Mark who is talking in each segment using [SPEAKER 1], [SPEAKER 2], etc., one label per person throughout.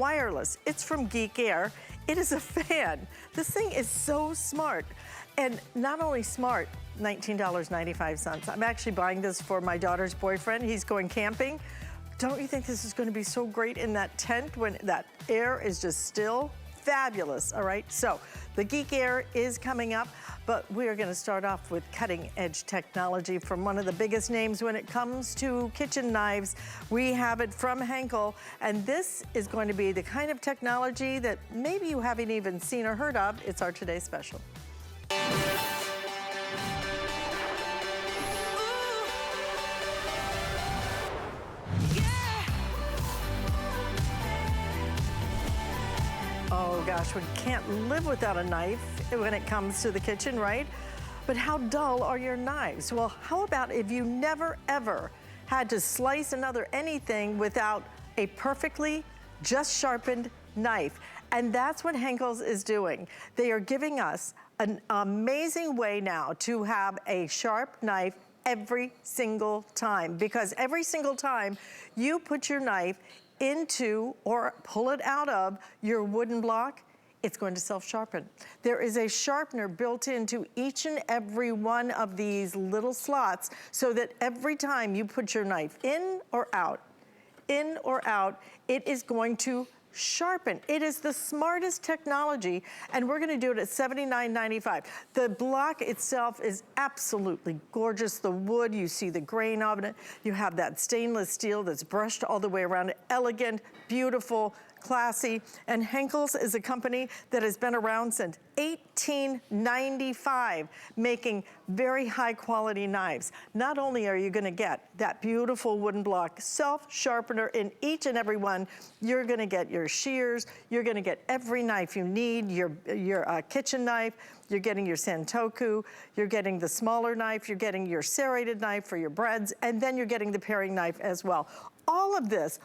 [SPEAKER 1] Wireless. It's from Geek Air. It is a fan. This thing is so smart. And not only smart, $19.95. I'm actually buying this for my daughter's boyfriend. He's going camping. Don't you think this is going to be so great in that tent when that air is just still? Fabulous, all right? So the Geek Air is coming up, but we are gonna start off with cutting edge technology from one of the biggest names when it comes to kitchen knives. We have it from Henkel, and this is going to be the kind of technology that maybe you haven't even seen or heard of. It's our today's special. Oh gosh, we can't live without a knife when it comes to the kitchen, right? But how dull are your knives? Well, how about if you never ever had to slice another anything without a perfectly just sharpened knife? And that's what Henkel's is doing. They are giving us an amazing way now to have a sharp knife every single time, because every single time you put your knife into or pull it out of your wooden block, it's going to self-sharpen. There is a sharpener built into each and every one of these little slots so that every time you put your knife in or out, it is going to sharpen. It is the smartest technology, and we're gonna do it at $79.95. The block itself is absolutely gorgeous. The wood, you see the grain of it. You have that stainless steel that's brushed all the way around it. Elegant, beautiful, classy. And Henkel's is a company that has been around since 1895, making very high quality knives. Not only are you gonna get that beautiful wooden block self-sharpener in each and every one, you're gonna get your shears, you're gonna get every knife you need, your kitchen knife, you're getting your Santoku, you're getting the smaller knife, you're getting your serrated knife for your breads, and then you're getting the paring knife as well. All of this,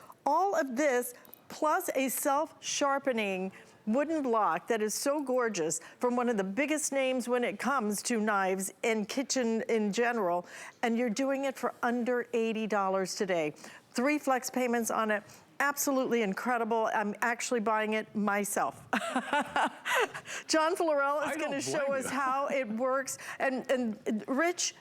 [SPEAKER 1] plus a self-sharpening wooden block that is so gorgeous from one of the biggest names when it comes to knives in kitchen in general, and you're doing it for under $80 today. 3 flex payments on it. Absolutely incredible. I'm actually buying it myself. John Florell is going to show us how it works. And Rich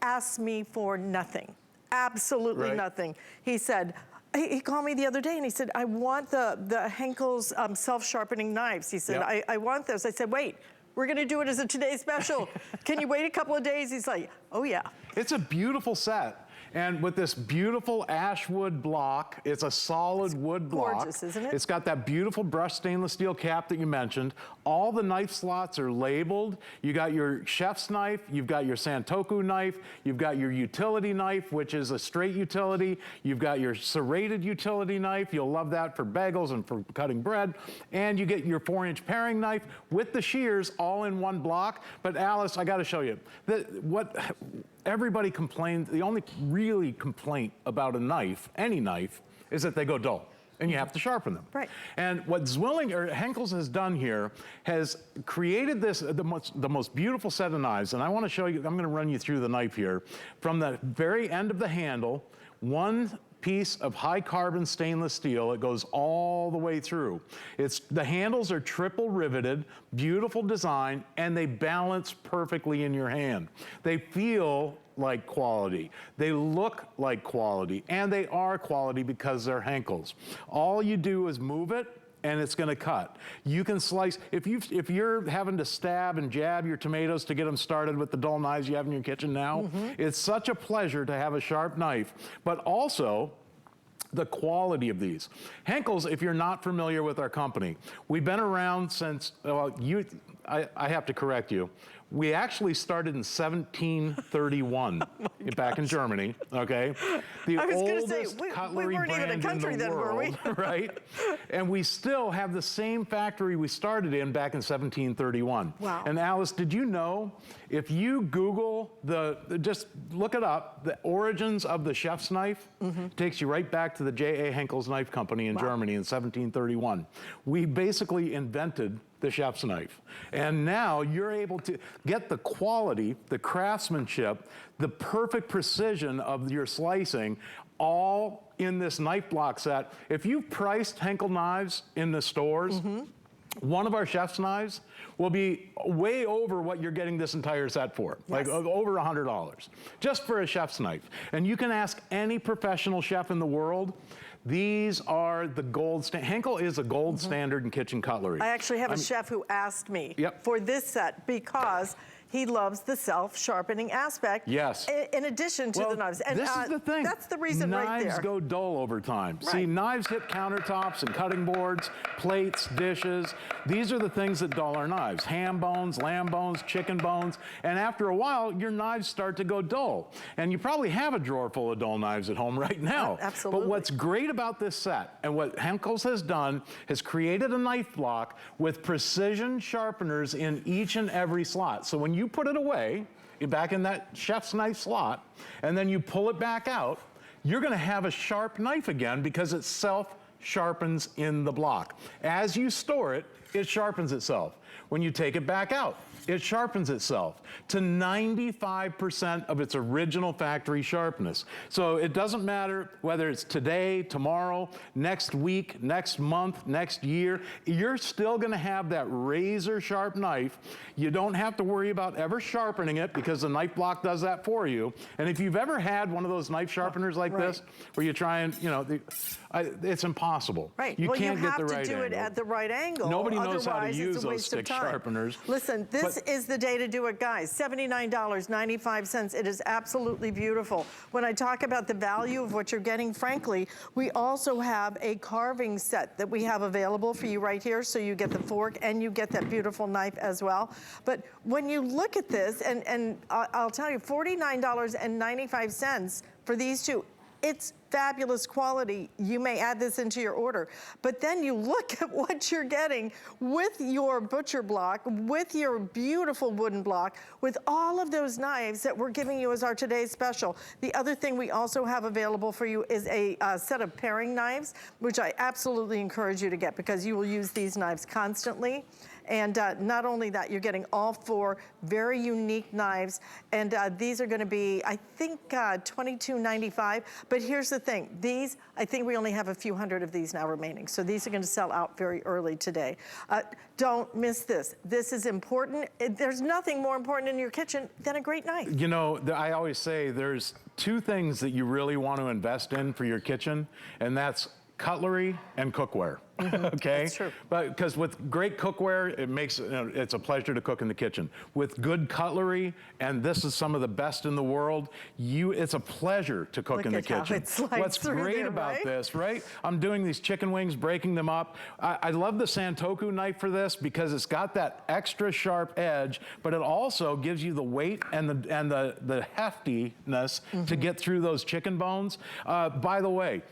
[SPEAKER 1] asked me for nothing, absolutely nothing. He said, he called me the other day and he said, I want the Henkel's self-sharpening knives. He said, I want those. I said, wait, we're gonna do it as a today's special. Can you wait a couple of days? He's like, oh yeah. It's a beautiful set. And with this beautiful ash wood block, it's a solid wood block. Gorgeous, isn't it? It's got that beautiful brushed stainless steel cap that you mentioned. All the knife slots are labeled. You got your chef's knife, you've got your Santoku knife, you've got your utility knife, which is a straight utility. You've got your serrated utility knife. You'll love that for bagels and for cutting bread. And you get your 4-inch paring knife with the shears all in one block. But Alice, I gotta show you. Everybody complains, the only really complaint about a knife, any knife, is that they go dull and you have to sharpen them. Right. And what Henkel's has done here has created this, the most beautiful set of knives, and I wanna show you, I'm gonna run you through the knife here. From the very end of the handle, one piece of high carbon stainless steel. It goes all the way through. The handles are triple riveted, beautiful design, and they balance perfectly in your hand. They feel like quality. They look like quality, and they are quality because they're Henkel's. All you do is move it, and it's gonna cut. You can slice, if you're having to stab and jab your tomatoes to get them started with the dull knives you have in your kitchen now, it's such a pleasure to have a sharp knife, but also the quality of these. Henkel's, if you're not familiar with our company, we've been around since, well, I have to correct you. We actually started in 1731 back in Germany, okay? The oldest cutlery brand in the world, right? And we still have the same factory we started in back in 1731. Wow. And Alice, did you know, if you Google just look it up, the origins of the chef's knife, takes you right back to the J.A. Henkel's Knife Company in Germany in 1731. We basically invented the chef's knife. And now you're able to get the quality, the craftsmanship, the perfect precision of your slicing
[SPEAKER 2] all in this knife block set. If you've priced Henkel knives in the stores, one of our chef's knives will be way over what you're getting this entire set for, like over $100, just for a chef's knife. And you can ask any professional chef in the world. These are the gold standard. Henkel is a gold standard in kitchen cutlery.
[SPEAKER 1] I actually have a chef who asked me for this set because he loves the self-sharpening aspect.
[SPEAKER 2] Yes.
[SPEAKER 1] In addition to the knives. And
[SPEAKER 2] this is the thing.
[SPEAKER 1] That's the reason right there.
[SPEAKER 2] Knives go dull over time. See, knives hit countertops and cutting boards, plates, dishes. These are the things that dull our knives. Ham bones, lamb bones, chicken bones. And after a while, your knives start to go dull. And you probably have a drawer full of dull knives at home right now.
[SPEAKER 1] Absolutely.
[SPEAKER 2] But what's great about this set, and what Henkel's has done, has created a knife block with precision sharpeners in each and every slot. So when you put it away, back in that chef's knife slot, and then you pull it back out, you're gonna have a sharp knife again because it self-sharpens in the block. As you store it, it sharpens itself. When you take it back out, it sharpens itself to 95% of its original factory sharpness. So it doesn't matter whether it's today, tomorrow, next week, next month, next year, you're still gonna have that razor sharp knife. You don't have to worry about ever sharpening it because the knife block does that for you. And if you've ever had one of those knife sharpeners like this, where you try and, you know, it's impossible. You can't get the right angle. You have to do it
[SPEAKER 1] at the right angle.
[SPEAKER 2] Nobody knows how to use those stick sharpeners.
[SPEAKER 1] Listen, this is the day to do it, guys. $79.95. It is absolutely beautiful. When I talk about the value of what you're getting, frankly, we also have a carving set that we have available for you right here. So you get the fork and you get that beautiful knife as well. But when you look at this, and I'll tell you, $49.95 for these two. It's fabulous quality. You may add this into your order. But then you look at what you're getting with your butcher block, with your beautiful wooden block, with all of those knives that we're giving you as our today's special. The other thing we also have available for you is a set of paring knives, which I absolutely encourage you to get because you will use these knives constantly. And not only that, you're getting all four very unique knives. And these are gonna be, I think, $22.95. But here's the thing. These, I think we only have a few hundred of these now remaining. So these are gonna sell out very early today. Don't miss this. This is important. There's nothing more important in your kitchen than a great knife.
[SPEAKER 2] You know, I always say there's two things that you really want to invest in for your kitchen, and that's cutlery and cookware. Okay? That's true. But because with great cookware, it makes, it's a pleasure to cook in the kitchen. With good cutlery, and this is some of the best in the world, it's a pleasure to cook in the kitchen. What's great about this, right? I'm doing these chicken wings, breaking them up. I love the Santoku knife for this because it's got that extra sharp edge, but it also gives you the weight and the heftiness to get through those chicken bones. By the way,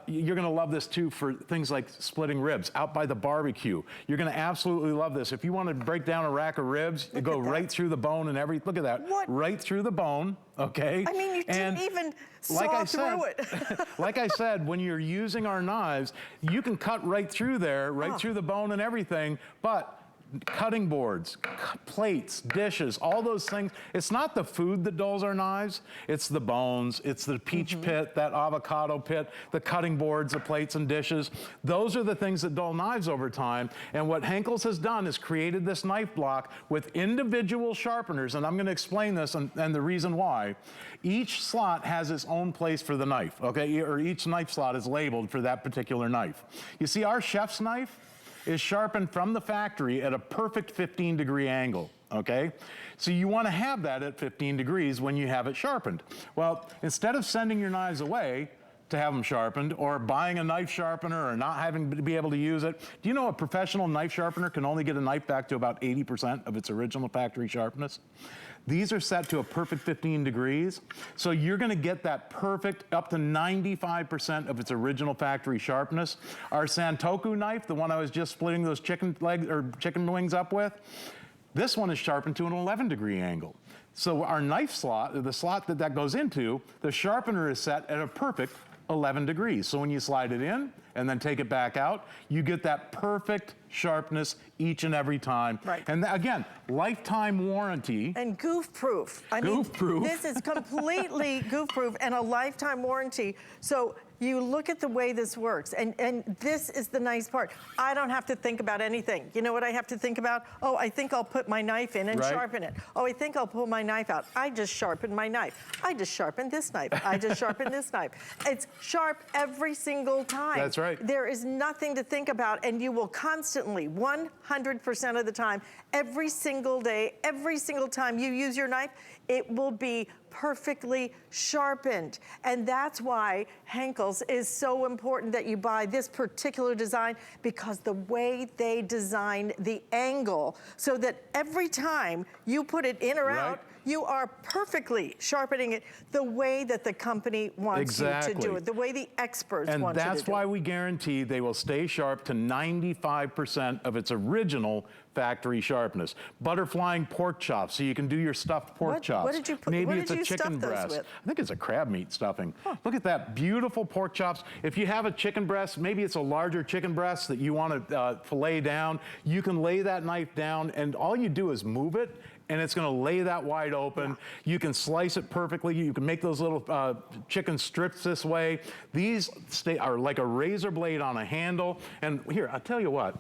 [SPEAKER 2] you're gonna love this too for things like splitting ribs out by the barbecue. You're gonna absolutely love this. If you wanna break down a rack of ribs, you go right through the bone and everything. Look at that, right through the bone, okay?
[SPEAKER 1] I mean, you didn't even saw through it.
[SPEAKER 2] Like I said, when you're using our knives, you can cut right through there, right through the bone and everything, but cutting boards, plates, dishes, all those things. It's not the food that dulls our knives, it's the bones, it's the peach pit, that avocado pit, the cutting boards, the plates and dishes. Those are the things that dull knives over time. And what Henkel's has done is created this knife block with individual sharpeners, and I'm gonna explain this and the reason why. Each slot has its own place for the knife, okay? Or each knife slot is labeled for that particular knife. You see, our chef's knife is sharpened from the factory at a perfect 15-degree angle, okay? So you wanna have that at 15 degrees when you have it sharpened. Well, instead of sending your knives away to have them sharpened or buying a knife sharpener or not having to be able to use it, do you know a professional knife sharpener can only get a knife back to about 80% of its original factory sharpness? These are set to a perfect 15 degrees. So you're gonna get that perfect up to 95% of its original factory sharpness. Our Santoku knife, the one I was just splitting those chicken wings up with, this one is sharpened to an 11-degree angle. So our knife slot, the slot that goes into, the sharpener is set at a perfect 11 degrees. So when you slide it in and then take it back out, you get that perfect sharpness each and every time.
[SPEAKER 1] Right.
[SPEAKER 2] And again, lifetime warranty.
[SPEAKER 1] And goof-proof.
[SPEAKER 2] Goof-proof.
[SPEAKER 1] This is completely goof-proof and a lifetime warranty. So you look at the way this works, and this is the nice part. I don't have to think about anything. You know what I have to think about? Oh, I think I'll put my knife in and sharpen it. Oh, I think I'll pull my knife out. I just sharpened my knife. I just sharpened this knife. I just sharpened this knife. It's sharp every single time.
[SPEAKER 2] That's right.
[SPEAKER 1] There is nothing to think about, and you will constantly, 100% of the time, every single day, every single time you use your knife, it will be perfectly sharpened. And that's why Henkel's is so important that you buy this particular design, because the way they designed the angle so that every time you put it in or out, you are perfectly sharpening it the way that the company wants you to do it, the way the experts want you to do it.
[SPEAKER 2] And that's why we guarantee they will stay sharp to 95% of its original factory sharpness. Butterflying pork chops, so you can do your stuffed pork chops.
[SPEAKER 1] What did you put?
[SPEAKER 2] Maybe
[SPEAKER 1] what
[SPEAKER 2] it's
[SPEAKER 1] did
[SPEAKER 2] a
[SPEAKER 1] you
[SPEAKER 2] chicken
[SPEAKER 1] stuff those
[SPEAKER 2] breast.
[SPEAKER 1] with?
[SPEAKER 2] I think it's a crab meat stuffing. Look at that beautiful pork chops. If you have a chicken breast, maybe it's a larger chicken breast that you want to fillet down, you can lay that knife down, and all you do is move it, and it's going to lay that wide open. You can slice it perfectly. You can make those little chicken strips this way. These are like a razor blade on a handle. And here, I'll tell you what.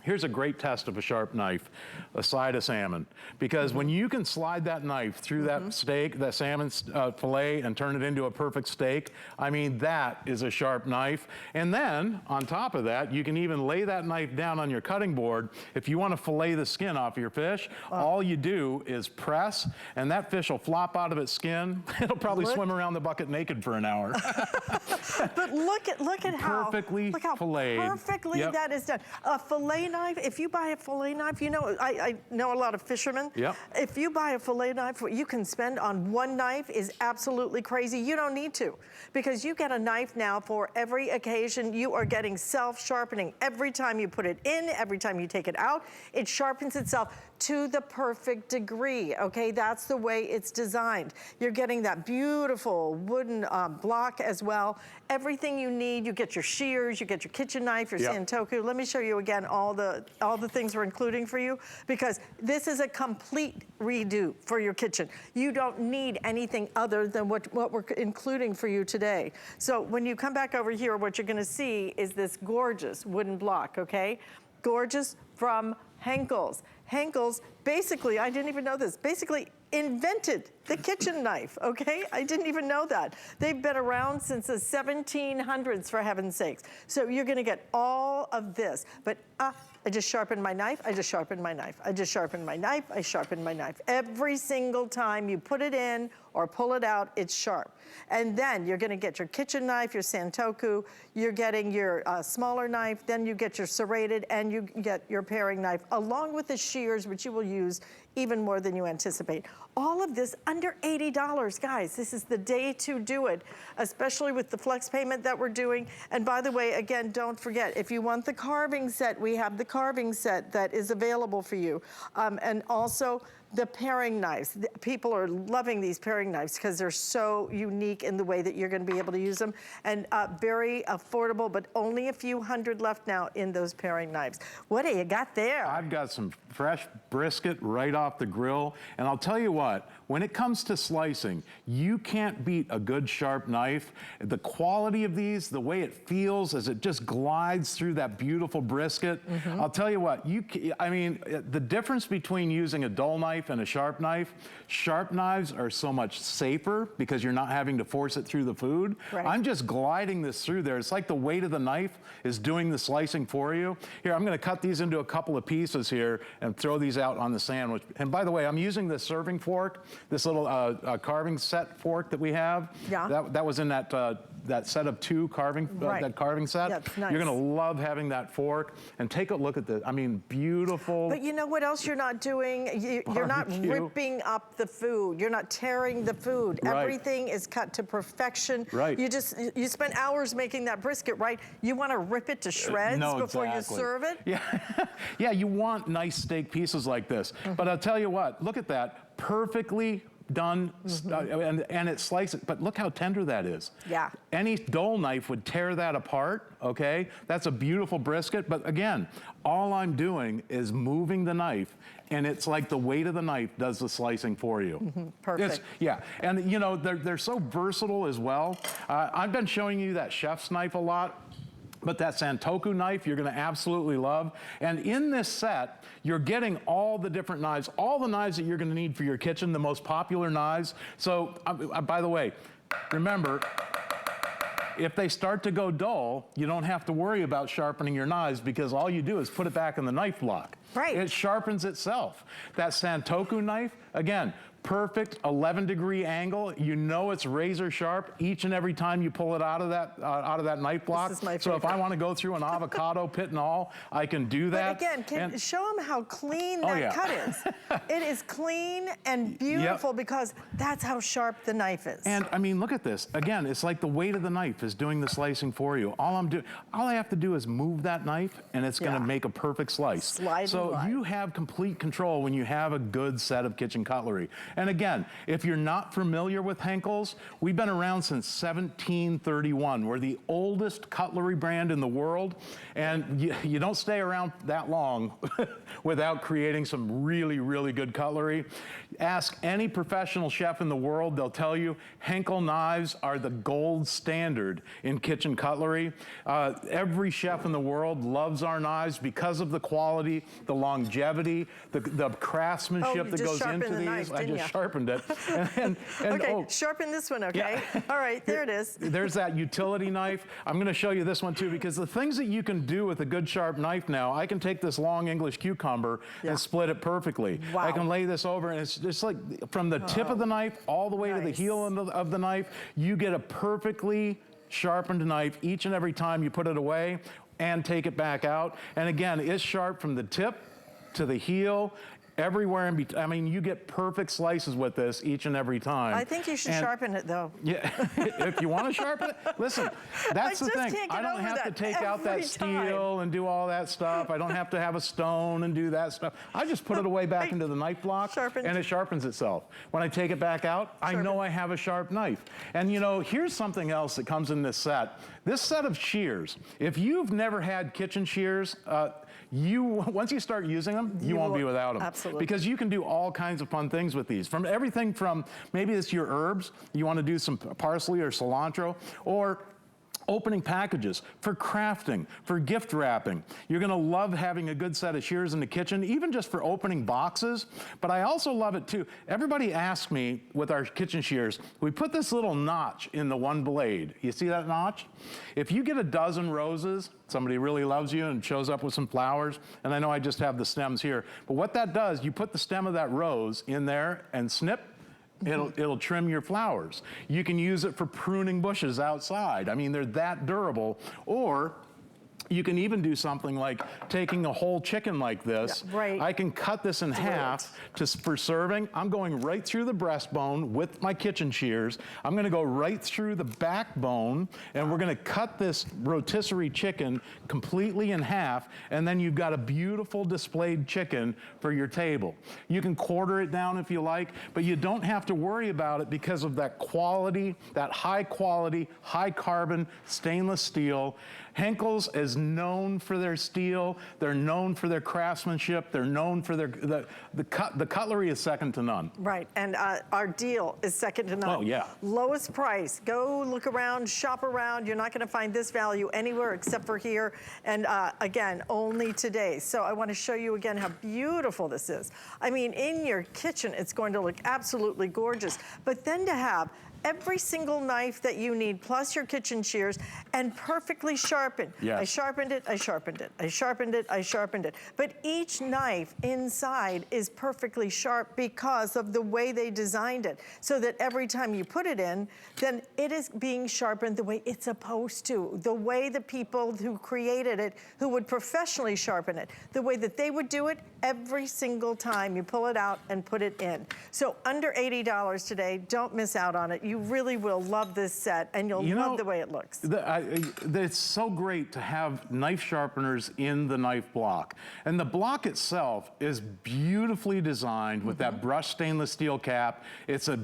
[SPEAKER 2] Here's a great test of a sharp knife, a side of salmon. Because when you can slide that knife through that steak, that salmon fillet, and turn it into a perfect steak, I mean, that is a sharp knife. And then, on top of that, you can even lay that knife down on your cutting board. If you want to fillet the skin off your fish, all you do is press, and that fish will flop out of its skin. It'll probably swim around the bucket naked for an hour.
[SPEAKER 1] But look at how
[SPEAKER 2] perfectly filleted.
[SPEAKER 1] Perfectly that is done. A fillet knife, if you buy a fillet knife, you know, I know a lot of fishermen. If you buy a fillet knife, what you can spend on one knife is absolutely crazy. You don't need to, because you get a knife now for every occasion. You are getting self-sharpening. Every time you put it in, every time you take it out, it sharpens itself to the perfect degree, okay? That's the way it's designed. You're getting that beautiful wooden block as well. Everything you need, you get your shears, you get your kitchen knife, your santoku. Let me show you again all the things we're including for you, because this is a complete redo for your kitchen. You don't need anything other than what we're including for you today. So when you come back over here, what you're gonna see is this gorgeous wooden block, okay? Gorgeous from Henkel's. Henkel's, basically, I didn't even know this, basically invented the kitchen knife, okay? I didn't even know that. They've been around since the 1700s, for heaven's sakes. So you're gonna get all of this, but I just sharpened my knife, I just sharpened my knife, I just sharpened my knife, I sharpened my knife. Every single time you put it in or pull it out, it's sharp. And then you're gonna get your kitchen knife, your santoku, you're getting your smaller knife, then you get your serrated, and you get your paring knife, along with the shears, which you will use even more than you anticipate. All of this under $80, guys. This is the day to do it, especially with the flex payment that we're doing. And by the way, again, don't forget, if you want the carving set, we have the carving set that is available for you. And also the paring knives. People are loving these paring knives because they're so unique in the way that you're going to be able to use them, and very affordable, but only a few hundred left now in those paring knives. What do you got there?
[SPEAKER 2] I've got some fresh brisket right off the grill, and I'll tell you what, when it comes to slicing, you can't beat a good sharp knife. The quality of these, the way it feels as it just glides through that beautiful brisket, I'll tell you what, I mean, the difference between using a dull knife and a sharp knives are so much safer because you're not having to force it through the food. I'm just gliding this through there. It's like the weight of the knife is doing the slicing for you. Here, I'm gonna cut these into a couple of pieces here and throw these out on the sandwich. And by the way, I'm using this serving fork, this little carving set fork that we have. That was in that set of two carving, that carving set.
[SPEAKER 1] Nice.
[SPEAKER 2] You're gonna love having that fork. And take a look at this, I mean, beautiful.
[SPEAKER 1] But you know what else you're not doing? You're not ripping up the food. You're not tearing the food. Everything is cut to perfection. You spent hours making that brisket, right? You wanna rip it to shreds before you serve it? Yeah,
[SPEAKER 2] you want nice steak pieces like this. But I'll tell you what, look at that, perfectly done, and it slices, but look how tender that is.
[SPEAKER 1] Yeah.
[SPEAKER 2] Any dull knife would tear that apart, okay? That's a beautiful brisket, but again, all I'm doing is moving the knife, and it's like the weight of the knife does the slicing for you.
[SPEAKER 1] Perfect.
[SPEAKER 2] Yeah, and you know, they're so versatile as well. I've been showing you that chef's knife a lot. But that Santoku knife you're gonna absolutely love. And in this set, you're getting all the different knives, all the knives that you're gonna need for your kitchen, the most popular knives. So, by the way, remember, if they start to go dull, you don't have to worry about sharpening your knives because all you do is put it back in the knife block.
[SPEAKER 1] Right.
[SPEAKER 2] It sharpens itself. That Santoku knife, again, perfect 11-degree angle. You know it's razor sharp each and every time you pull it out of that knife block.
[SPEAKER 1] This is my
[SPEAKER 2] so if
[SPEAKER 1] favorite.
[SPEAKER 2] I want to go through an avocado pit and all, I can do that.
[SPEAKER 1] But again, show them how clean that cut is. It is clean and beautiful because that's how sharp the knife is.
[SPEAKER 2] And I mean, look at this. Again, it's like the weight of the knife is doing the slicing for you. All I have to do is move that knife, and it's going to make a perfect slice. So you have complete control when you have a good set of kitchen cutlery. And again, if you're not familiar with Henkel's, we've been around since 1731. We're the oldest cutlery brand in the world, and you don't stay around that long without creating some really, really good cutlery. Ask any professional chef in the world, they'll tell you Henkel knives are the gold standard in kitchen cutlery. Every chef in the world loves our knives because of the quality, the longevity, the craftsmanship that goes into these. I just sharpened it.
[SPEAKER 1] Okay, sharpen this one, okay? Yeah. All right, there it is.
[SPEAKER 2] There's that utility knife. I'm gonna show you this one too, because the things that you can do with a good sharp knife now, I can take this long English cucumber and split it perfectly.
[SPEAKER 1] Wow.
[SPEAKER 2] I can lay this over, and it's just like from the tip of the knife all the way to the heel of the knife, you get a perfectly sharpened knife each and every time you put it away and take it back out. And again, it's sharp from the tip to the heel, everywhere in between. I mean, you get perfect slices with this each and every time.
[SPEAKER 1] I think you should sharpen it, though.
[SPEAKER 2] Yeah, if you want to sharpen it, listen, that's the thing. I don't have to take out that steel and do all that stuff. I don't have to have a stone and do that stuff. I just put it away back into the knife block, and it sharpens itself. When I take it back out, I know I have a sharp knife. And you know, here's something else that comes in this set. This set of shears, if you've never had kitchen shears, once you start using them, you won't be without them.
[SPEAKER 1] Absolutely.
[SPEAKER 2] Because you can do all kinds of fun things with these. From everything from, maybe it's your herbs, you want to do some parsley or cilantro, or opening packages, for crafting, for gift wrapping. You're gonna love having a good set of shears in the kitchen, even just for opening boxes. But I also love it too. Everybody asks me with our kitchen shears, we put this little notch in the one blade. You see that notch? If you get a dozen roses, somebody really loves you and shows up with some flowers, and I know I just have the stems here, but what that does, you put the stem of that rose in there and snip, it'll trim your flowers. You can use it for pruning bushes outside. I mean, they're that durable. Or you can even do something like taking a whole chicken like this.
[SPEAKER 1] Yeah, right.
[SPEAKER 2] I can cut this in half for serving. I'm going right through the breastbone with my kitchen shears. I'm gonna go right through the backbone, and we're gonna cut this rotisserie chicken completely in half, and then you've got a beautiful displayed chicken for your table. You can quarter it down if you like, but you don't have to worry about it because of that quality, that high quality, high carbon stainless steel. Henkel's is known for their steel. They're known for their craftsmanship. They're known for the cutlery is second to none.
[SPEAKER 1] Right, and our deal is second to none.
[SPEAKER 2] Oh, yeah.
[SPEAKER 1] Lowest price. Go look around, shop around. You're not gonna find this value anywhere except for here. And again, only today. So I wanna show you again how beautiful this is. I mean, in your kitchen, it's going to look absolutely gorgeous. But then to have every single knife that you need, plus your kitchen shears, and perfectly sharpened.
[SPEAKER 2] Yes.
[SPEAKER 1] I sharpened it, I sharpened it, I sharpened it, I sharpened it. But each knife inside is perfectly sharp because of the way they designed it, so that every time you put it in, then it is being sharpened the way it's supposed to, the way the people who created it, who would professionally sharpen it, the way that they would do it every single time you pull it out and put it in. So under $80 today, don't miss out on it. you really will love this set, and you'll love the way it looks.
[SPEAKER 2] It's so great to have knife sharpeners in the knife block. And the block itself is beautifully designed with that brushed stainless steel cap. It's a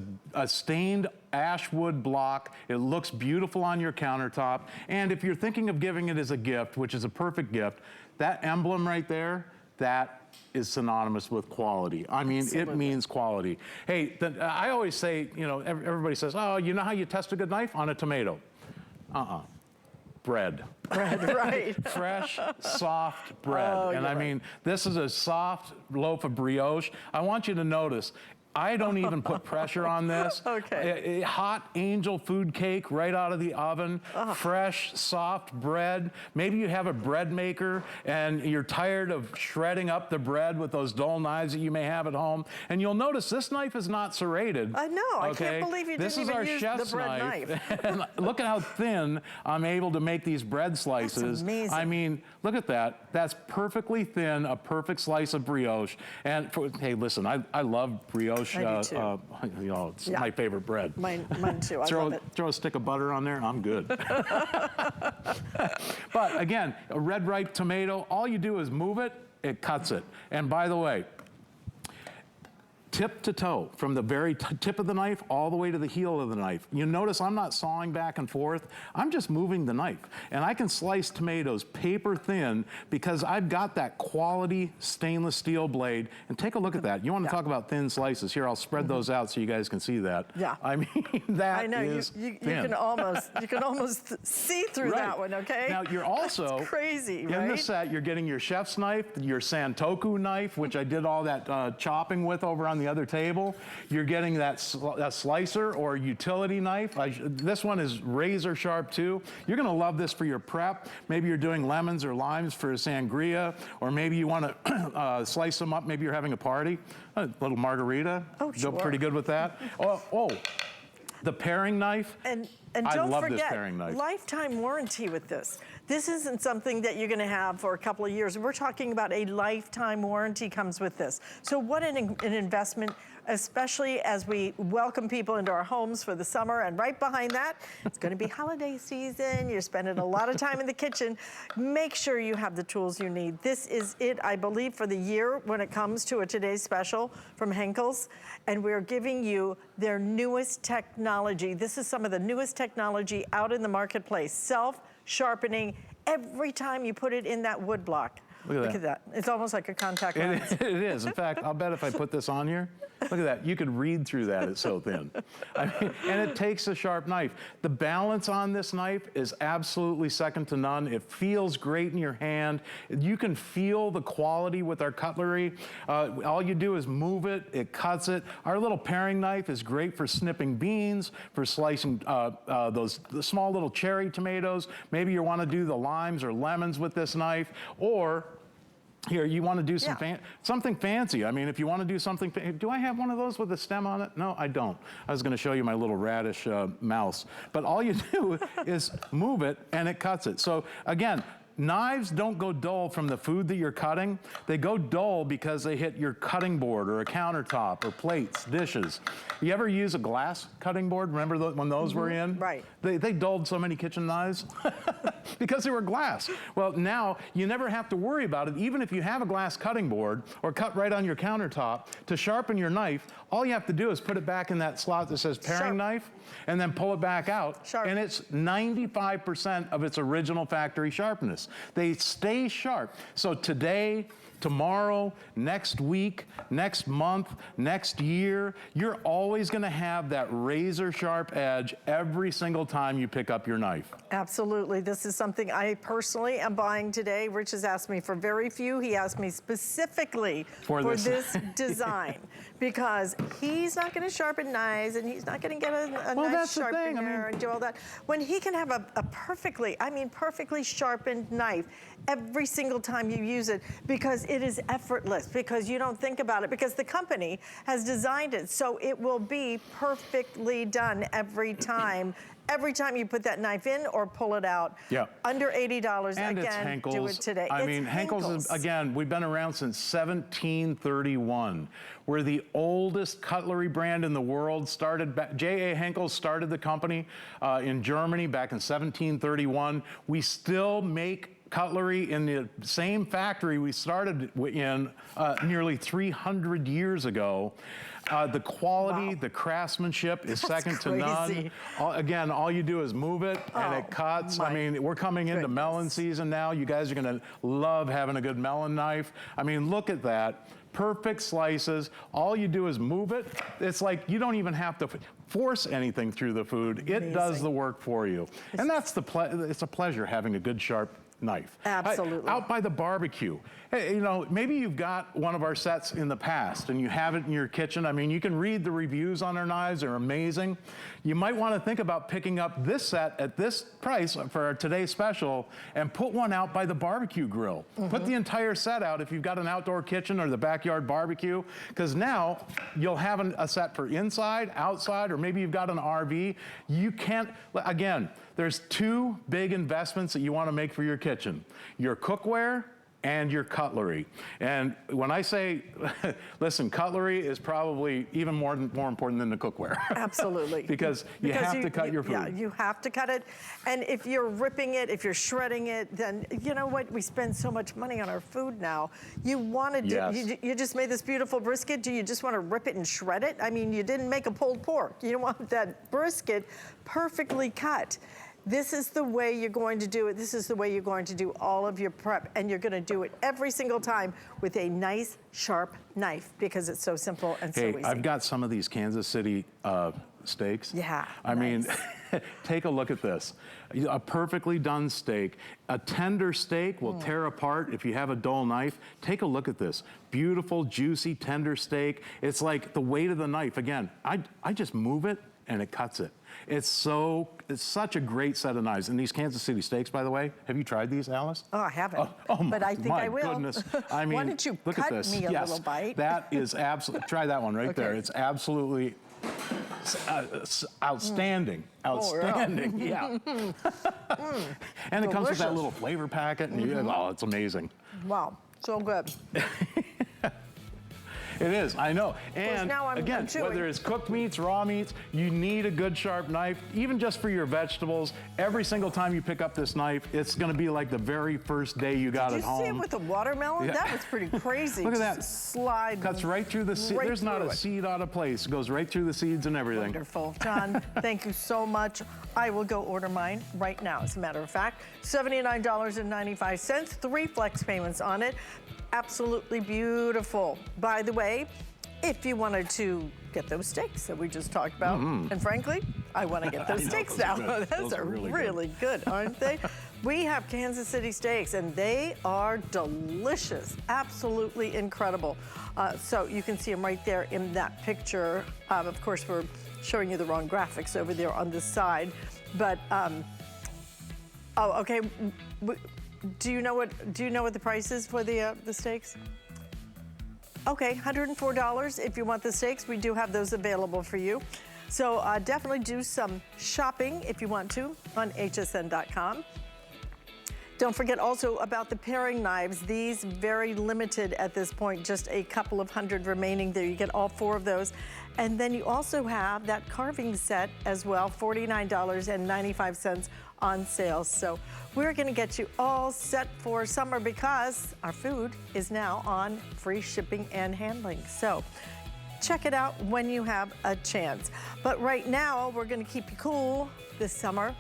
[SPEAKER 2] stained ash wood block. It looks beautiful on your countertop. And if you're thinking of giving it as a gift, which is a perfect gift, that emblem right there, that is synonymous with quality. I mean, Absolutely. It means quality. Hey, I always say, you know, everybody says, oh, you know how you test a good knife? On a tomato. Bread.
[SPEAKER 1] Bread, right.
[SPEAKER 2] Fresh, soft bread.
[SPEAKER 1] Oh,
[SPEAKER 2] and I mean, this is a soft loaf of brioche. I want you to notice, I don't even put pressure on this.
[SPEAKER 1] Okay.
[SPEAKER 2] A hot angel food cake right out of the oven, fresh, soft bread. Maybe you have a bread maker and you're tired of shredding up the bread with those dull knives that you may have at home. And you'll notice this knife is not serrated.
[SPEAKER 1] I know, I can't believe you didn't even use the bread knife.
[SPEAKER 2] And look at how thin I'm able to make these bread slices.
[SPEAKER 1] That's amazing.
[SPEAKER 2] I mean, look at that. That's perfectly thin, a perfect slice of brioche. And hey, listen, I love brioche.
[SPEAKER 1] I do too.
[SPEAKER 2] You know, it's my favorite bread.
[SPEAKER 1] Mine too. I love it.
[SPEAKER 2] Throw a stick of butter on there, I'm good. But again, a red ripe tomato, all you do is move it, it cuts it. And by the way, tip to toe, from the very tip of the knife all the way to the heel of the knife. You notice I'm not sawing back and forth, I'm just moving the knife. And I can slice tomatoes paper thin because I've got that quality stainless steel blade. And take a look at that. You want to talk about thin slices? Here, I'll spread those out so you guys can see that.
[SPEAKER 1] Yeah.
[SPEAKER 2] I mean, that
[SPEAKER 1] I know,
[SPEAKER 2] is
[SPEAKER 1] you
[SPEAKER 2] thin.
[SPEAKER 1] can almost see through that one, okay?
[SPEAKER 2] Now, you're also,
[SPEAKER 1] That's crazy,
[SPEAKER 2] in the set, you're getting your chef's knife, your Santoku knife, which I did all that chopping with over on the other table. You're getting that slicer or utility knife. This one is razor sharp too. You're gonna love this for your prep. Maybe you're doing lemons or limes for a sangria, or maybe you wanna slice them up. Maybe you're having a party, a little margarita.
[SPEAKER 1] Oh, sure.
[SPEAKER 2] Go pretty good with that. Oh, the paring knife.
[SPEAKER 1] And
[SPEAKER 2] I
[SPEAKER 1] don't
[SPEAKER 2] love this
[SPEAKER 1] forget,
[SPEAKER 2] paring knife.
[SPEAKER 1] lifetime warranty with this. This isn't something that you're gonna have for a couple of years. We're talking about a lifetime warranty comes with this. So what an investment, especially as we welcome people into our homes for the summer. And right behind that, it's gonna be holiday season. You're spending a lot of time in the kitchen. Make sure you have the tools you need. This is it, I believe, for the year when it comes to a Today's Special from Henkel's. And we're giving you their newest technology. This is some of the newest technology out in the marketplace. Self-sharpening every time you put it in that wood block. Look at that. It's almost like a contact lens.
[SPEAKER 2] It is. In fact, I'll bet if I put this on here, look at that. You could read through that. It's so thin. I mean, and it takes a sharp knife. The balance on this knife is absolutely second to none. It feels great in your hand. You can feel the quality with our cutlery. All you do is move it. It cuts it. Our little paring knife is great for snipping beans, for slicing the small little cherry tomatoes. Maybe you want to do the limes or lemons with this knife, or here, you want to do something fancy. I mean, if you want to do something, do I have one of those with a stem on it? No, I don't. I was going to show you my little radish mouse. But all you do is move it, and it cuts it. So again, knives don't go dull from the food that you're cutting. They go dull because they hit your cutting board or a countertop or plates, dishes. You ever use a glass cutting board? Remember when those were in?
[SPEAKER 1] Right.
[SPEAKER 2] They dulled so many kitchen knives because they were glass. Well, now you never have to worry about it. Even if you have a glass cutting board or cut right on your countertop, to sharpen your knife, all you have to do is put it back in that slot that says paring knife, and then pull it back out, and it's 95% of its original factory sharpness. They stay sharp. So today, tomorrow, next week, next month, next year, you're always gonna have that razor sharp edge every single time you pick up your knife.
[SPEAKER 1] Absolutely. This is something I personally am buying today. Rich has asked me for very few. He asked me specifically for this design because he's not going to sharpen knives and he's not going to get a knife sharpener and do all that. When he can have a perfectly sharpened knife every single time you use it, because it is effortless, because you don't think about it, because the company has designed it so it will be perfectly done every time. every time you put that knife in or pull it out.
[SPEAKER 2] Yeah.
[SPEAKER 1] Under $80.
[SPEAKER 2] And
[SPEAKER 1] again,
[SPEAKER 2] it's Henkel's.
[SPEAKER 1] do it today.
[SPEAKER 2] I mean, Henkel's is, again, we've been around since 1731. We're the oldest cutlery brand in the world. J.A. Henkel started the company in Germany back in 1731. We still make cutlery in the same factory we started in nearly 300 years ago. The quality, the craftsmanship is second to none. Again, all you do is move it and it cuts. I mean, we're coming into melon season now. You guys are gonna love having a good melon knife. I mean, look at that. Perfect slices. All you do is move it. It's like you don't even have to force anything through the food. It does the work for you. And that's it's a pleasure having a good sharp knife.
[SPEAKER 1] Absolutely.
[SPEAKER 2] Out by the barbecue. Hey, you know, maybe you've got one of our sets in the past and you have it in your kitchen. I mean, you can read the reviews on our knives, they're amazing. You might want to think about picking up this set at this price for our today's special and put one out by the barbecue grill. Put the entire set out if you've got an outdoor kitchen or the backyard barbecue, because now you'll have a set for inside, outside, or maybe you've got an RV. You can't, again, there's two big investments that you want to make for your kitchen: your cookware and your cutlery. And when I say, listen, cutlery is probably even more important than the cookware.
[SPEAKER 1] Absolutely.
[SPEAKER 2] because you have to cut your food.
[SPEAKER 1] Yeah, you have to cut it. And if you're ripping it, if you're shredding it, then you know what? We spend so much money on our food now. You want to do, you just made this beautiful brisket. Do you just want to rip it and shred it? I mean, you didn't make a pulled pork. You want that brisket perfectly cut. This is the way you're going to do it. This is the way you're going to do all of your prep, and you're going to do it every single time with a nice, sharp knife, because it's so simple and so easy.
[SPEAKER 2] I've got some of these Kansas City steaks.
[SPEAKER 1] Yeah,
[SPEAKER 2] I mean, take a look at this. A perfectly done steak. A tender steak will tear apart if you have a dull knife. Take a look at this. Beautiful, juicy, tender steak. It's like the weight of the knife. Again, I just move it and it cuts it. It's such a great set of knives. And these Kansas City steaks, by the way, have you tried these, Alice?
[SPEAKER 1] Oh, I haven't. But I think I will.
[SPEAKER 2] My goodness. I mean,
[SPEAKER 1] why don't you
[SPEAKER 2] look
[SPEAKER 1] cut
[SPEAKER 2] at this.
[SPEAKER 1] me a little bite?
[SPEAKER 2] That is absolutely, try that one right there. It's absolutely outstanding. Outstanding, yeah. And it comes with that little flavor packet, and oh, it's amazing.
[SPEAKER 1] Wow, so good.
[SPEAKER 2] It is, I know. And
[SPEAKER 1] now
[SPEAKER 2] again, whether it's cooked meats, raw meats, you need a good sharp knife, even just for your vegetables. Every single time you pick up this knife, it's gonna be like the very first day you got it home.
[SPEAKER 1] Did you see it with the watermelon? Yeah. That was pretty crazy.
[SPEAKER 2] Look at that.
[SPEAKER 1] Slide.
[SPEAKER 2] Cuts right through the seed. There's not a seed out of place. It goes right through the seeds and everything.
[SPEAKER 1] Wonderful. John, thank you so much. I will go order mine right now, as a matter of fact. $79.95, 3 flex payments on it. Absolutely beautiful. By the way, if you wanted to get those steaks that we just talked about, and frankly, I want to get those steaks now. Those are really good, aren't they? We have Kansas City steaks, and they are delicious. Absolutely incredible. So you can see them right there in that picture. Of course, we're showing you the wrong graphics over there on this side, but oh, okay. Do you know what the price is for the steaks? Okay, $104 if you want the steaks. We do have those available for you. So definitely do some shopping if you want to on hsn.com. Don't forget also about the paring knives. These very limited at this point, just a couple of hundred remaining there. You get all 4 of those. And then you also have that carving set as well, $49.95 on sale. So we're gonna get you all set for summer because our food is now on free shipping and handling. So check it out when you have a chance. But right now, we're gonna keep you cool this summer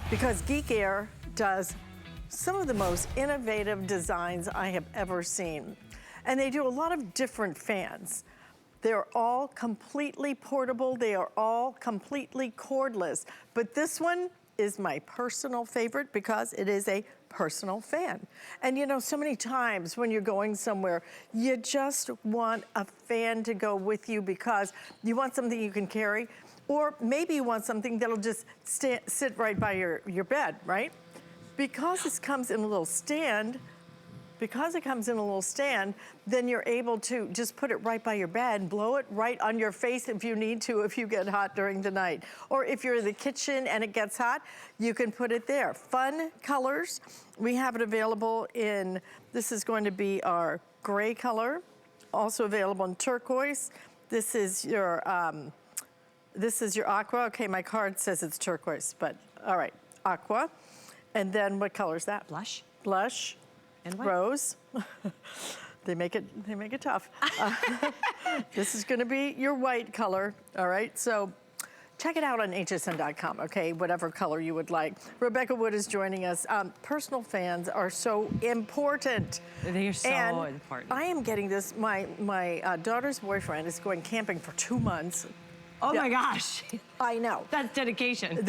[SPEAKER 1] because Geek Air does some of the most innovative designs I have ever seen. And they do a lot of different fans. They're all completely portable. They are all completely cordless. But this one is my personal favorite because it is a personal fan. And you know, so many times when you're going somewhere, you just want a fan to go with you because you want something you can carry, or maybe you want something that'll just sit right by your bed, right? Because this comes in a little stand, because it comes in a little stand, then you're able to just put it right by your bed and blow it right on your face if you need to, if you get hot during the night. Or if you're in the kitchen and it gets hot, you can put it there. Fun colors. We have it available in, this is going to be our gray color, also available in turquoise. This is your aqua. Okay, my card says it's turquoise, but all right, aqua. And then what color is that?
[SPEAKER 3] Blush.
[SPEAKER 1] Blush.
[SPEAKER 3] And white.
[SPEAKER 1] Rose. They make it tough. This is gonna be your white color, all right? So check it out on hsn.com, okay? Whatever color you would like. Rebecca Wood is joining us. Personal fans are so important.
[SPEAKER 3] They are so important.
[SPEAKER 1] I am getting this, my daughter's boyfriend is going camping for 2 months.
[SPEAKER 3] Oh my gosh.
[SPEAKER 1] I know.
[SPEAKER 3] That's dedication.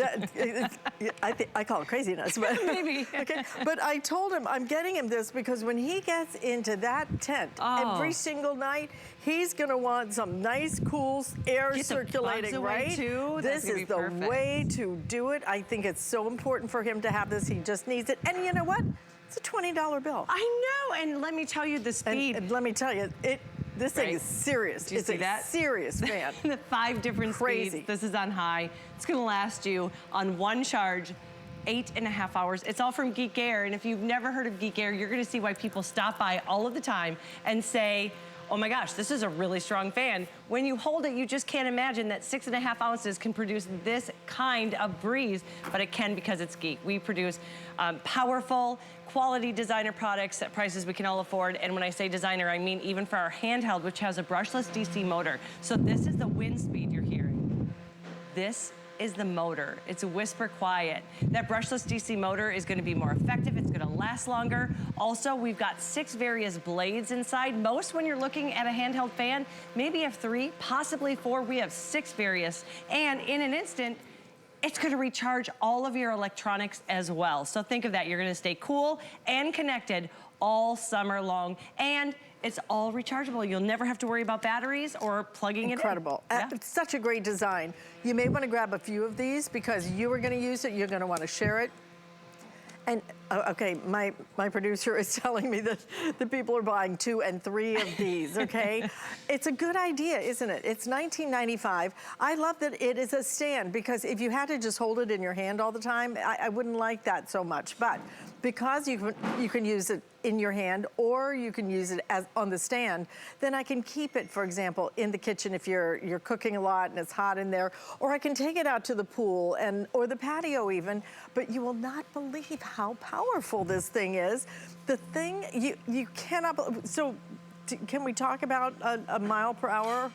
[SPEAKER 1] I call it craziness, but
[SPEAKER 3] maybe.
[SPEAKER 1] Okay. But I told him I'm getting him this because when he gets into that tent every single night, he's gonna want some nice, cool air circulating, right?
[SPEAKER 3] Too.
[SPEAKER 1] This is the way to do it. I think it's so important for him to have this. He just needs it. And you know what? It's a $20 bill.
[SPEAKER 3] I know. And let me tell you the speed.
[SPEAKER 1] And let me tell you, this thing is serious.
[SPEAKER 3] Do you see that?
[SPEAKER 1] Serious fan.
[SPEAKER 3] The 5 different speeds. This is on high. It's gonna last you on one charge 8.5 hours. It's all from Geek Air, and if you've never heard of Geek Air, you're gonna see why people stop by all of the time and say, oh my gosh, this is a really strong fan. When you hold it, you just can't imagine that 6.5 ounces can produce this kind of breeze, but it can because it's Geek. We produce powerful, quality designer products at prices we can all afford. And when I say designer, I mean even for our handheld, which has a brushless DC motor. So this is the wind speed you're hearing. This is the motor. It's a whisper quiet. That brushless DC motor is gonna be more effective. It's gonna last longer. Also, we've got 6 various blades inside. Most when you're looking at a handheld fan, maybe you have 3, possibly 4. We have 6 various. And in an instant, it's gonna recharge all of your electronics as well. So think of that. You're gonna stay cool and connected all summer long. And it's all rechargeable. You'll never have to worry about batteries or plugging it in.
[SPEAKER 1] Incredible. It's such a great design. You may want to grab a few of these because you are going to use it. You're going to want to share it. And okay, my producer is telling me that the people are buying 2 and 3 of these, okay? It's a good idea, isn't it? It's $19.95. I love that it is a stand because if you had to just hold it in your hand all the time, I wouldn't like that so much. But because you can use it in your hand or you can use it as on the stand, then I can keep it, for example, in the kitchen if you're cooking a lot and it's hot in there, or I can take it out to the pool or the patio even, but you will not believe how powerful this thing is. The thing, you cannot, so can we talk about a mile per hour?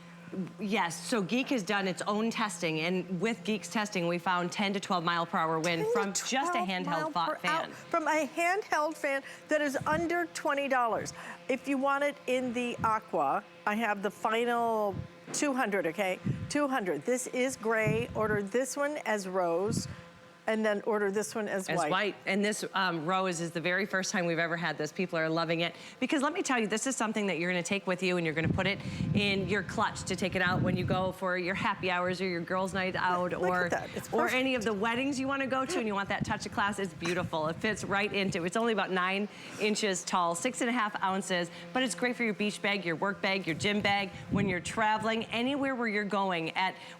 [SPEAKER 3] Yes, so Geek has done its own testing, and with Geek's testing, we found 10 to 12 mile per hour wind from just a handheld fan.
[SPEAKER 1] From a handheld fan that is under $20. If you want it in the aqua, I have the final 200, okay? 200. This is gray. Order this one as rose. And then order this one as white.
[SPEAKER 3] And this rose is the very first time we've ever had this. People are loving it. Because let me tell you, this is something that you're gonna take with you and you're gonna put it in your clutch to take it out when you go for your happy hours or your girls' night out or any of the weddings you wanna go to and you want that touch of class. It's beautiful. It fits right into it. It's only about 9 inches tall, 6.5 ounces, but it's great for your beach bag, your work bag, your gym bag, when you're traveling, anywhere where you're going.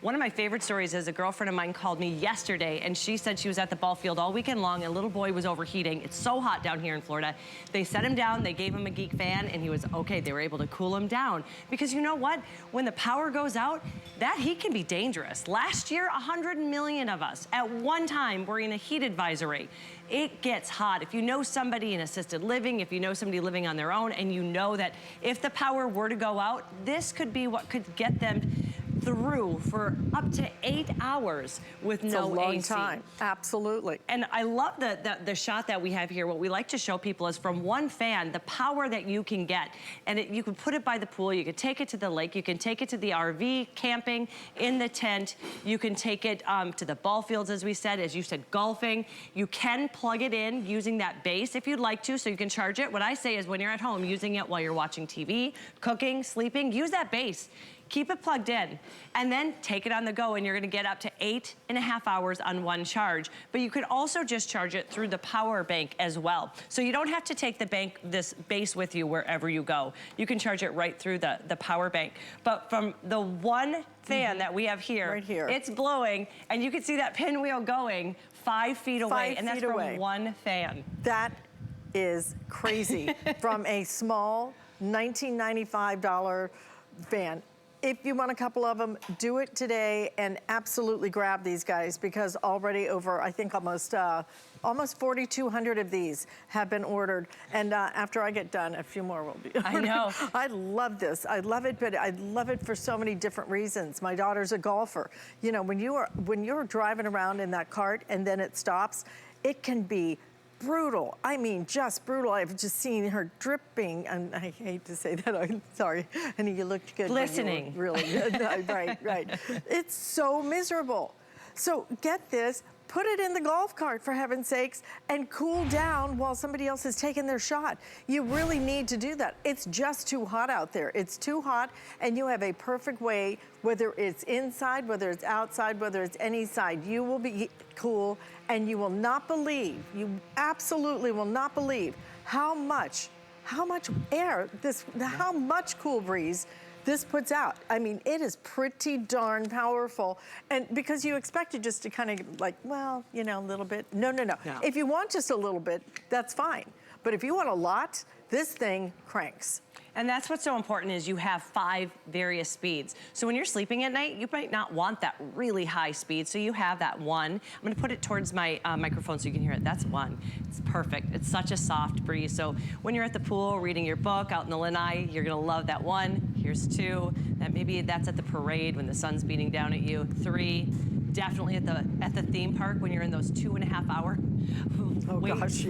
[SPEAKER 3] One of my favorite stories is a girlfriend of mine called me yesterday and she said she was at the ball field all weekend long. A little boy was overheating. It's so hot down here in Florida. They set him down, they gave him a Geek fan, and he was okay. They were able to cool him down. Because you know what? When the power goes out, that heat can be dangerous. Last year, 100 million of us at one time were in a heat advisory. It gets hot. If you know somebody in assisted living, if you know somebody living on their own, and you know that if the power were to go out, this could be what could get them through for up to 8 hours with no AC.
[SPEAKER 1] It's a long time, absolutely.
[SPEAKER 3] And I love the shot that we have here. What we like to show people is from one fan, the power that you can get. And you can put it by the pool, you can take it to the lake, you can take it to the RV, camping, in the tent, you can take it to the ball fields, as we said, as you said, golfing. You can plug it in using that base if you'd like to, so you can charge it. What I say is when you're at home, using it while you're watching TV, cooking, sleeping, use that base. keep it plugged in, and then take it on the go, and you're gonna get up to 8.5 hours on one charge. But you could also just charge it through the power bank as well. So you don't have to take this base with you wherever you go. You can charge it right through the power bank. But from the one fan that we have here,
[SPEAKER 1] right here,
[SPEAKER 3] it's blowing, and you can see that pinwheel going 5 feet away, and that's from one fan.
[SPEAKER 1] That is crazy. From a small $1995 fan. If you want a couple of them, do it today and absolutely grab these guys, because already over, I think almost 4,200 of these have been ordered. And after I get done, a few more will be ordered.
[SPEAKER 3] I know.
[SPEAKER 1] I love this. I love it, but I love it for so many different reasons. My daughter's a golfer. You know, when you're driving around in that cart and then it stops, it can be brutal. I mean, just brutal. I've just seen her dripping, and I hate to say that. I'm sorry. Honey, you looked good.
[SPEAKER 3] Glistening.
[SPEAKER 1] Really good. Right. It's so miserable. So get this. Put it in the golf cart, for heaven's sakes, and cool down while somebody else is taking their shot. You really need to do that. It's just too hot out there. It's too hot, and you have a perfect way, whether it's inside, whether it's outside, whether it's any side, you will be cool, and you will not believe, you absolutely will not believe how much air, how much cool breeze this puts out. I mean, it is pretty darn powerful. And because you expect it just to kind of like, well, you know, a little bit. No. If you want just a little bit, that's fine. But if you want a lot, this thing cranks.
[SPEAKER 3] And that's what's so important, is you have 5 various speeds. So when you're sleeping at night, you might not want that really high speed, so you have that 1. I'm gonna put it towards my microphone so you can hear it. That's 1. It's perfect. It's such a soft breeze. So when you're at the pool, reading your book, out in the lanai, you're gonna love that 1. Here's 2. Maybe that's at the parade when the sun's beating down at you. 3. Definitely at the theme park when you're in those 2.5 hour waits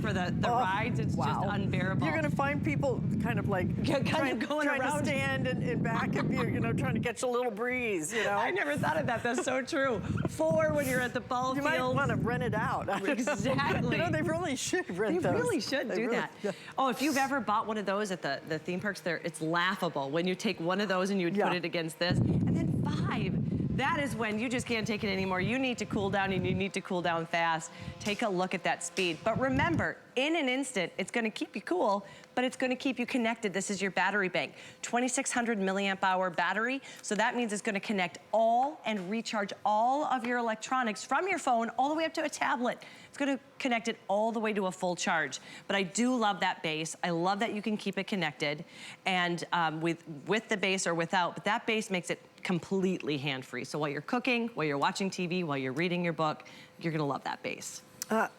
[SPEAKER 3] for the rides. It's just unbearable.
[SPEAKER 1] You're gonna find people kind of like trying to stand in back of you, you know, trying to catch a little breeze, you know.
[SPEAKER 3] I never thought of that. That's so true. 4 when you're at the ball field.
[SPEAKER 1] You might want to rent it out.
[SPEAKER 3] Exactly.
[SPEAKER 1] You know, they really should rent those.
[SPEAKER 3] They really should do that. Oh, if you've ever bought one of those at the theme parks, it's laughable when you take one of those and you put it against this. And then 5, that is when you just can't take it anymore. You need to cool down, and you need to cool down fast. Take a look at that speed. But remember, in an instant, it's gonna keep you cool, but it's gonna keep you connected. This is your battery bank. 2,600 milliamp hour battery. So that means it's gonna connect all and recharge all of your electronics from your phone all the way up to a tablet. It's gonna connect it all the way to a full charge. But I do love that base. I love that you can keep it connected, and with the base or without, but that base makes it completely hand-free. So while you're cooking, while you're watching TV, while you're reading your book, you're gonna love that base.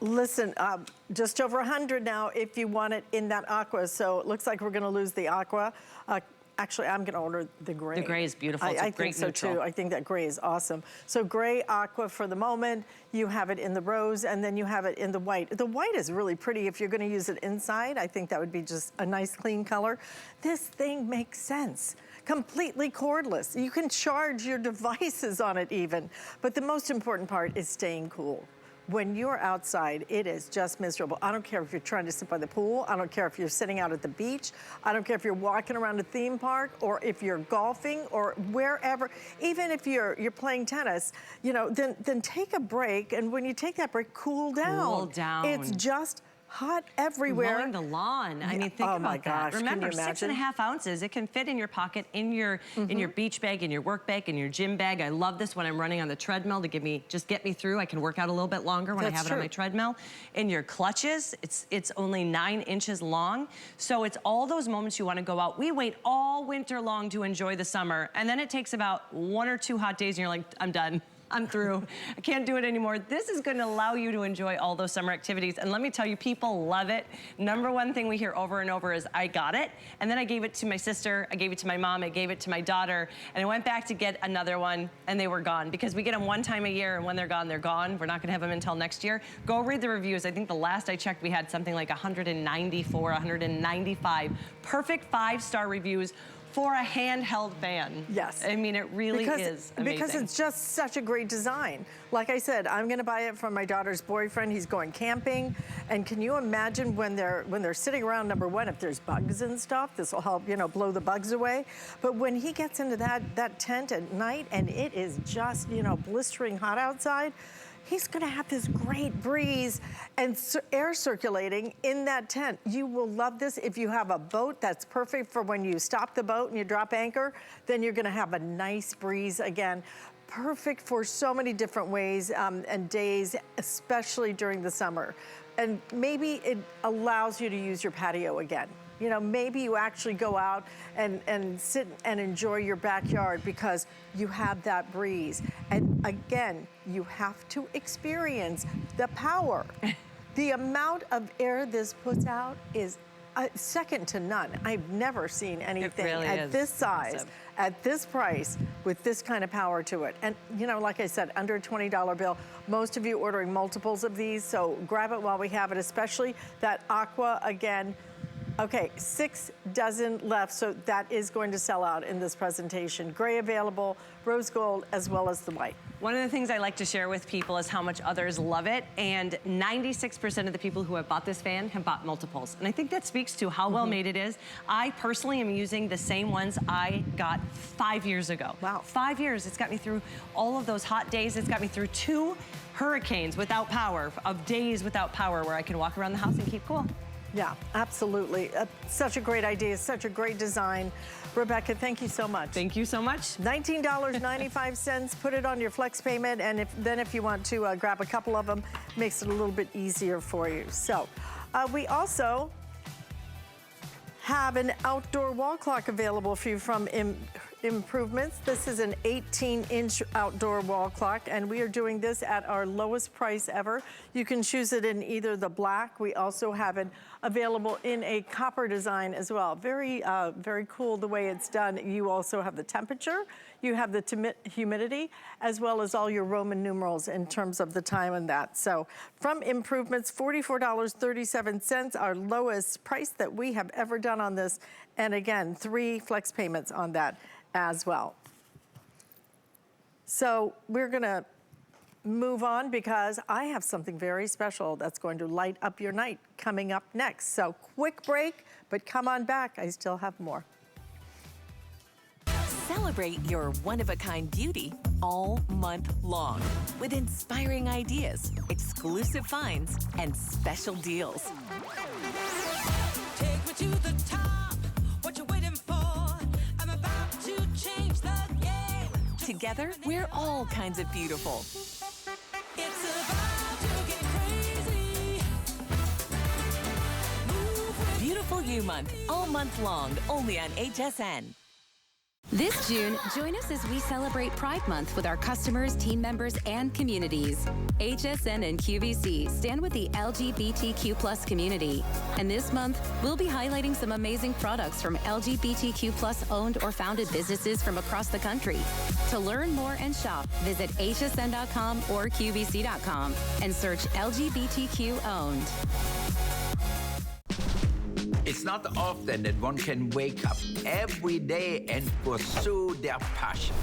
[SPEAKER 1] Listen, just over 100 now if you want it in that aqua. So it looks like we're gonna lose the aqua. Actually, I'm gonna order the gray.
[SPEAKER 3] The gray is beautiful. It's a great
[SPEAKER 1] think so
[SPEAKER 3] neutral.
[SPEAKER 1] too. I think that gray is awesome. So gray, aqua for the moment. You have it in the rose, and then you have it in the white. The white is really pretty if you're gonna use it inside. I think that would be just a nice clean color. This thing makes sense. Completely cordless. You can charge your devices on it even. But the most important part is staying cool. When you're outside, it is just miserable. I don't care if you're trying to sit by the pool. I don't care if you're sitting out at the beach. I don't care if you're walking around a theme park, or if you're golfing, or wherever. Even if you're playing tennis, you know, then take a break. And when you take that break, cool down.
[SPEAKER 3] Cool down.
[SPEAKER 1] It's just hot everywhere.
[SPEAKER 3] Mowing the lawn. I mean, think
[SPEAKER 1] oh
[SPEAKER 3] about
[SPEAKER 1] my
[SPEAKER 3] that.
[SPEAKER 1] gosh,
[SPEAKER 3] Remember,
[SPEAKER 1] can you imagine?
[SPEAKER 3] 6.5 ounces. It can fit in your pocket, in your beach bag, in your work bag, in your gym bag. I love this when I'm running on the treadmill to just get me through. I can work out a little bit longer when I have it on my treadmill. In your clutches, it's only 9 inches long. So it's all those moments you want to go out. We wait all winter long to enjoy the summer, and then it takes about 1 or 2 hot days and you're like, I'm done. I'm through. I can't do it anymore. This is going to allow you to enjoy all those summer activities. And let me tell you, people love it. Number one thing we hear over and over is, I got it. And then I gave it to my sister. I gave it to my mom. I gave it to my daughter. And I went back to get another one, and they were gone. Because we get them one time a year, and when they're gone, they're gone. We're not going to have them until next year. Go read the reviews. I think the last I checked, we had something like 194, 195 perfect 5-star reviews for a handheld fan.
[SPEAKER 1] Yes.
[SPEAKER 3] I mean, it really is amazing.
[SPEAKER 1] Because it's just such a great design. Like I said, I'm gonna buy it from my daughter's boyfriend. He's going camping. And can you imagine when they're sitting around, number one, if there's bugs and stuff, this will help, you know, blow the bugs away. But when he gets into that tent at night and it is just, you know, blistering hot outside, he's gonna have this great breeze and air circulating in that tent. You will love this. If you have a boat, that's perfect for when you stop the boat and you drop anchor, then you're gonna have a nice breeze again. Perfect for so many different ways and days, especially during the summer. And maybe it allows you to use your patio again. You know, maybe you actually go out and sit and enjoy your backyard because you have that breeze. And again, you have to experience the power. The amount of air this puts out is second to none. I've never seen anything
[SPEAKER 3] really
[SPEAKER 1] at this size, at this price, with this kind of power to it. And you know, like I said, under a $20 bill. Most of you ordering multiples of these, so grab it while we have it, especially that aqua again. Okay, 6 dozen left, so that is going to sell out in this presentation. Gray available, rose gold, as well as the white.
[SPEAKER 3] One of the things I like to share with people is how much others love it, and 96% of the people who have bought this fan have bought multiples. And I think that speaks to how well made it is. I personally am using the same ones I got 5 years ago.
[SPEAKER 1] Wow.
[SPEAKER 3] 5 years, it's got me through all of those hot days. It's got me through 2 hurricanes without power, of days without power, where I can walk around the house and keep cool.
[SPEAKER 1] Yeah, absolutely. Such a great idea, such a great design. Rebecca, thank you so much.
[SPEAKER 3] Thank you so much.
[SPEAKER 1] $19.95, put it on your flex payment, and if you want to grab a couple of them, makes it a little bit easier for you. So, we also have an outdoor wall clock available for you from Improvements. This is an 18-inch outdoor wall clock, and we are doing this at our lowest price ever. You can choose it in either the black. We also have it available in a copper design as well. Very, very cool the way it's done. You also have the temperature, you have the humidity, as well as all your Roman numerals in terms of the time and that. So from Improvements, $44.37, our lowest price that we have ever done on this. And again, 3 flex payments on that as well. So we're gonna move on because I have something very special that's going to light up your night coming up next. So quick break, but come on back, I still have more.
[SPEAKER 4] Celebrate your one-of-a-kind beauty all month long with inspiring ideas, exclusive finds, and special deals.
[SPEAKER 5] Take me to the top, what you waiting for? I'm about to change the game.
[SPEAKER 4] Together, we're all kinds of beautiful.
[SPEAKER 5] It's about to get crazy. Move with
[SPEAKER 4] Beautiful You Month, all month long, only on HSN.
[SPEAKER 6] This June, join us as we celebrate Pride Month with our customers, team members, and communities. HSN and QVC stand with the LGBTQ+ community. And this month, we'll be highlighting some amazing products from LGBTQ+ owned or founded businesses from across the country. To learn more and shop, visit hsn.com or qvc.com and search LGBTQ owned.
[SPEAKER 7] It's not often that one can wake up every day and pursue their passion.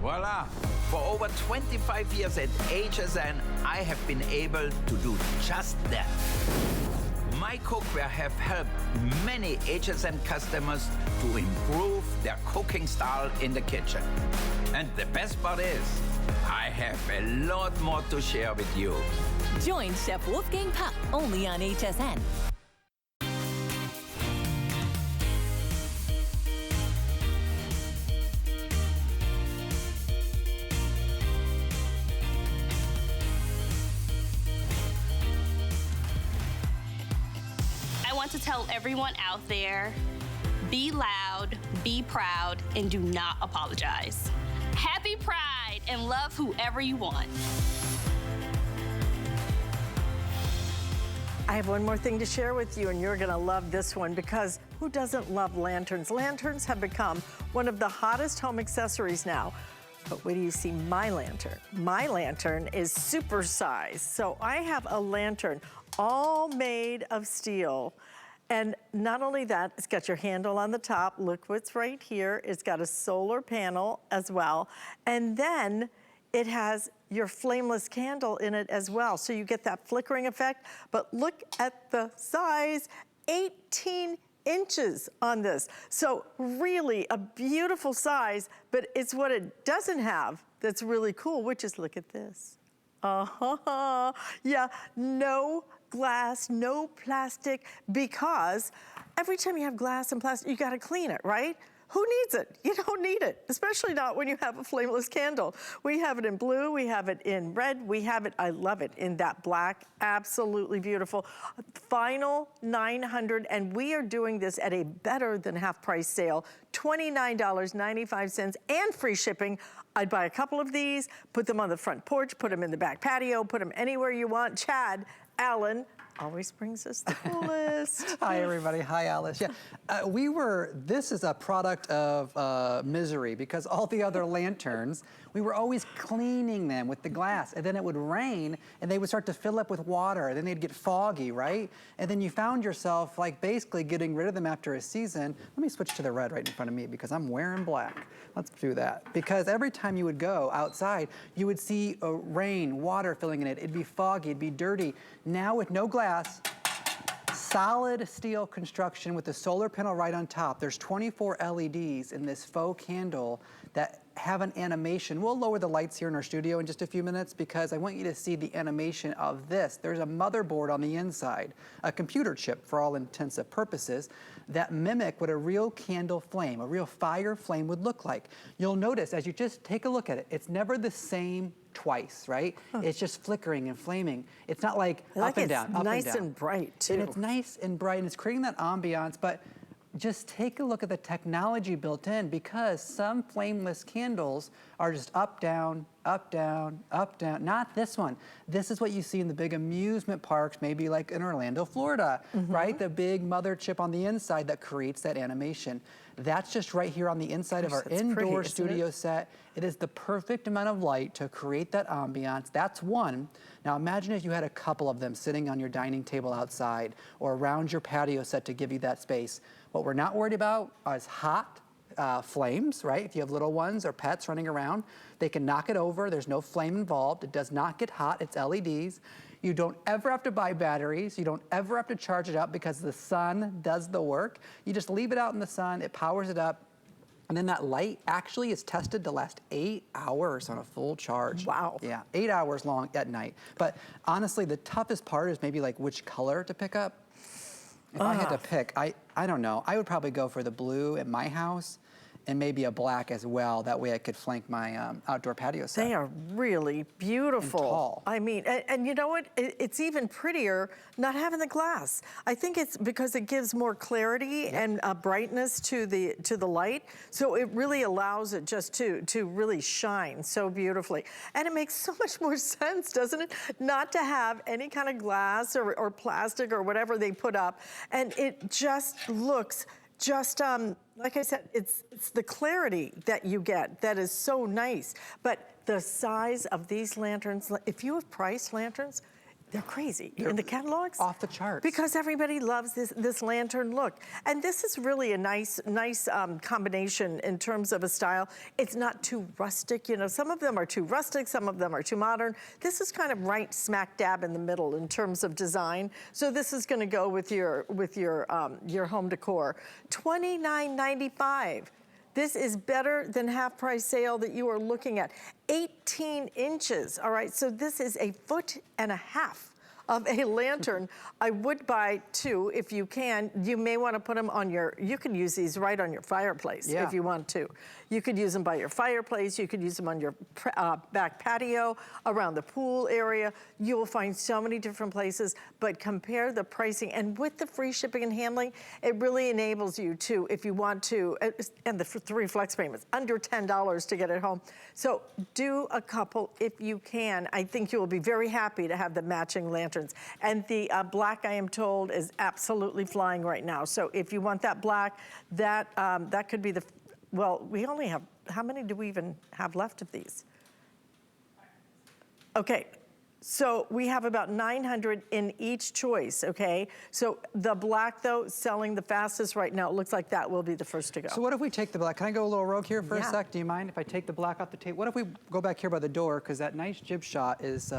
[SPEAKER 7] Voila! For over 25 years at HSN, I have been able to do just that. My cookware have helped many HSN customers to improve their cooking style in the kitchen. And the best part is, I have a lot more to share with you.
[SPEAKER 4] Join Chef Wolfgang Puck only on HSN.
[SPEAKER 8] I want to tell everyone out there, be loud, be proud, and do not apologize. Happy Pride and love whoever you want.
[SPEAKER 1] I have one more thing to share with you, and you're gonna love this one because who doesn't love lanterns? Lanterns have become one of the hottest home accessories now. But wait till you see my lantern. My lantern is super sized. So I have a lantern all made of steel. And not only that, it's got your handle on the top. Look what's right here. It's got a solar panel as well. And then it has your flameless candle in it as well. So you get that flickering effect. But look at the size, 18 inches on this. So really a beautiful size, but it's what it doesn't have that's really cool, which is, look at this. Yeah, no glass, no plastic, because every time you have glass and plastic, you gotta clean it, right? Who needs it? You don't need it, especially not when you have a flameless candle. We have it in blue, we have it in red, we have it, I love it, in that black, absolutely beautiful. Final $900, and we are doing this at a better than half price sale, $29.95 and free shipping. I'd buy a couple of these, put them on the front porch, put them in the back patio, put them anywhere you want. Chad Allen always brings us the coolest.
[SPEAKER 9] Hi, everybody. Hi, Alice. Yeah, this is a product of misery, because all the other lanterns, we were always cleaning them with the glass, and then it would rain, and they would start to fill up with water, and then they'd get foggy, right? And then you found yourself like basically getting rid of them after a season. Let me switch to the red right in front of me, because I'm wearing black. Let's do that. Because every time you would go outside, you would see rain, water filling in it. It'd be foggy, it'd be dirty. Now with no glass, solid steel construction with the solar panel right on top. There's 24 LEDs in this faux candle that have an animation. We'll lower the lights here in our studio in just a few minutes, because I want you to see the animation of this. There's a motherboard on the inside, a computer chip for all intents and purposes, that mimic what a real candle flame, a real fire flame would look like. You'll notice as you just take a look at it, it's never the same twice, right? It's just flickering and flaming. It's not like up and down, up and down.
[SPEAKER 1] Nice and bright too.
[SPEAKER 9] And it's nice and bright, and it's creating that ambiance, but just take a look at the technology built in, because some flameless candles are just up, down, up, down, up, down. Not this one. This is what you see in the big amusement parks, maybe like in Orlando, Florida, right? The big mother chip on the inside that creates that animation. That's just right here on the inside of our indoor studio set. It is the perfect amount of light to create that ambiance. That's one. Now imagine if you had a couple of them sitting on your dining table outside or around your patio set to give you that space. What we're not worried about is hot flames, right? If you have little ones or pets running around, they can knock it over. There's no flame involved. It does not get hot. It's LEDs. You don't ever have to buy batteries. You don't ever have to charge it up, because the sun does the work. You just leave it out in the sun. It powers it up. And then that light actually is tested to last 8 hours on a full charge.
[SPEAKER 1] Wow.
[SPEAKER 9] Yeah, 8 hours long at night. But honestly, the toughest part is maybe like which color to pick up. If I had to pick, I don't know. I would probably go for the blue at my house, and maybe a black as well. That way I could flank my outdoor patio set.
[SPEAKER 1] They are really beautiful.
[SPEAKER 9] And tall.
[SPEAKER 1] I mean, and you know what? It's even prettier not having the glass. I think it's because it gives more clarity and brightness to the light. So it really allows it just to really shine so beautifully. And it makes so much more sense, doesn't it? Not to have any kind of glass or plastic or whatever they put up. And it just looks like I said, it's the clarity that you get that is so nice. But the size of these lanterns, if you have priced lanterns, they're crazy in the catalogs.
[SPEAKER 9] Off the charts.
[SPEAKER 1] Because everybody loves this lantern look. And this is really a nice combination in terms of a style. It's not too rustic. You know, some of them are too rustic, some of them are too modern. This is kind of right smack dab in the middle in terms of design. So this is gonna go with your home decor. $29.95. This is better than half price sale that you are looking at. 18 inches, all right? So this is 1.5 feet of a lantern. I would buy 2 if you can. You may want to put them on you can use these right on your fireplace if you want to. You could use them by your fireplace. You could use them on your back patio, around the pool area. You will find so many different places, but compare the pricing. And with the free shipping and handling, it really enables you to, if you want to, and the 3 flex payments, under $10 to get it home. So do a couple if you can. I think you will be very happy to have the matching lanterns. And the black, I am told, is absolutely flying right now. So if you want that black, that could be well, we only have, how many do we even have left of these? Okay, So we have about 900 in each choice, okay? So the black, though, selling the fastest right now. It looks like that will be the first to go.
[SPEAKER 9] So what if we take the black? Can I go a little rogue here for a
[SPEAKER 1] Yeah.
[SPEAKER 9] sec? Do you mind if I take the black off the table? What if we go back here by the door? Because that nice jib shot is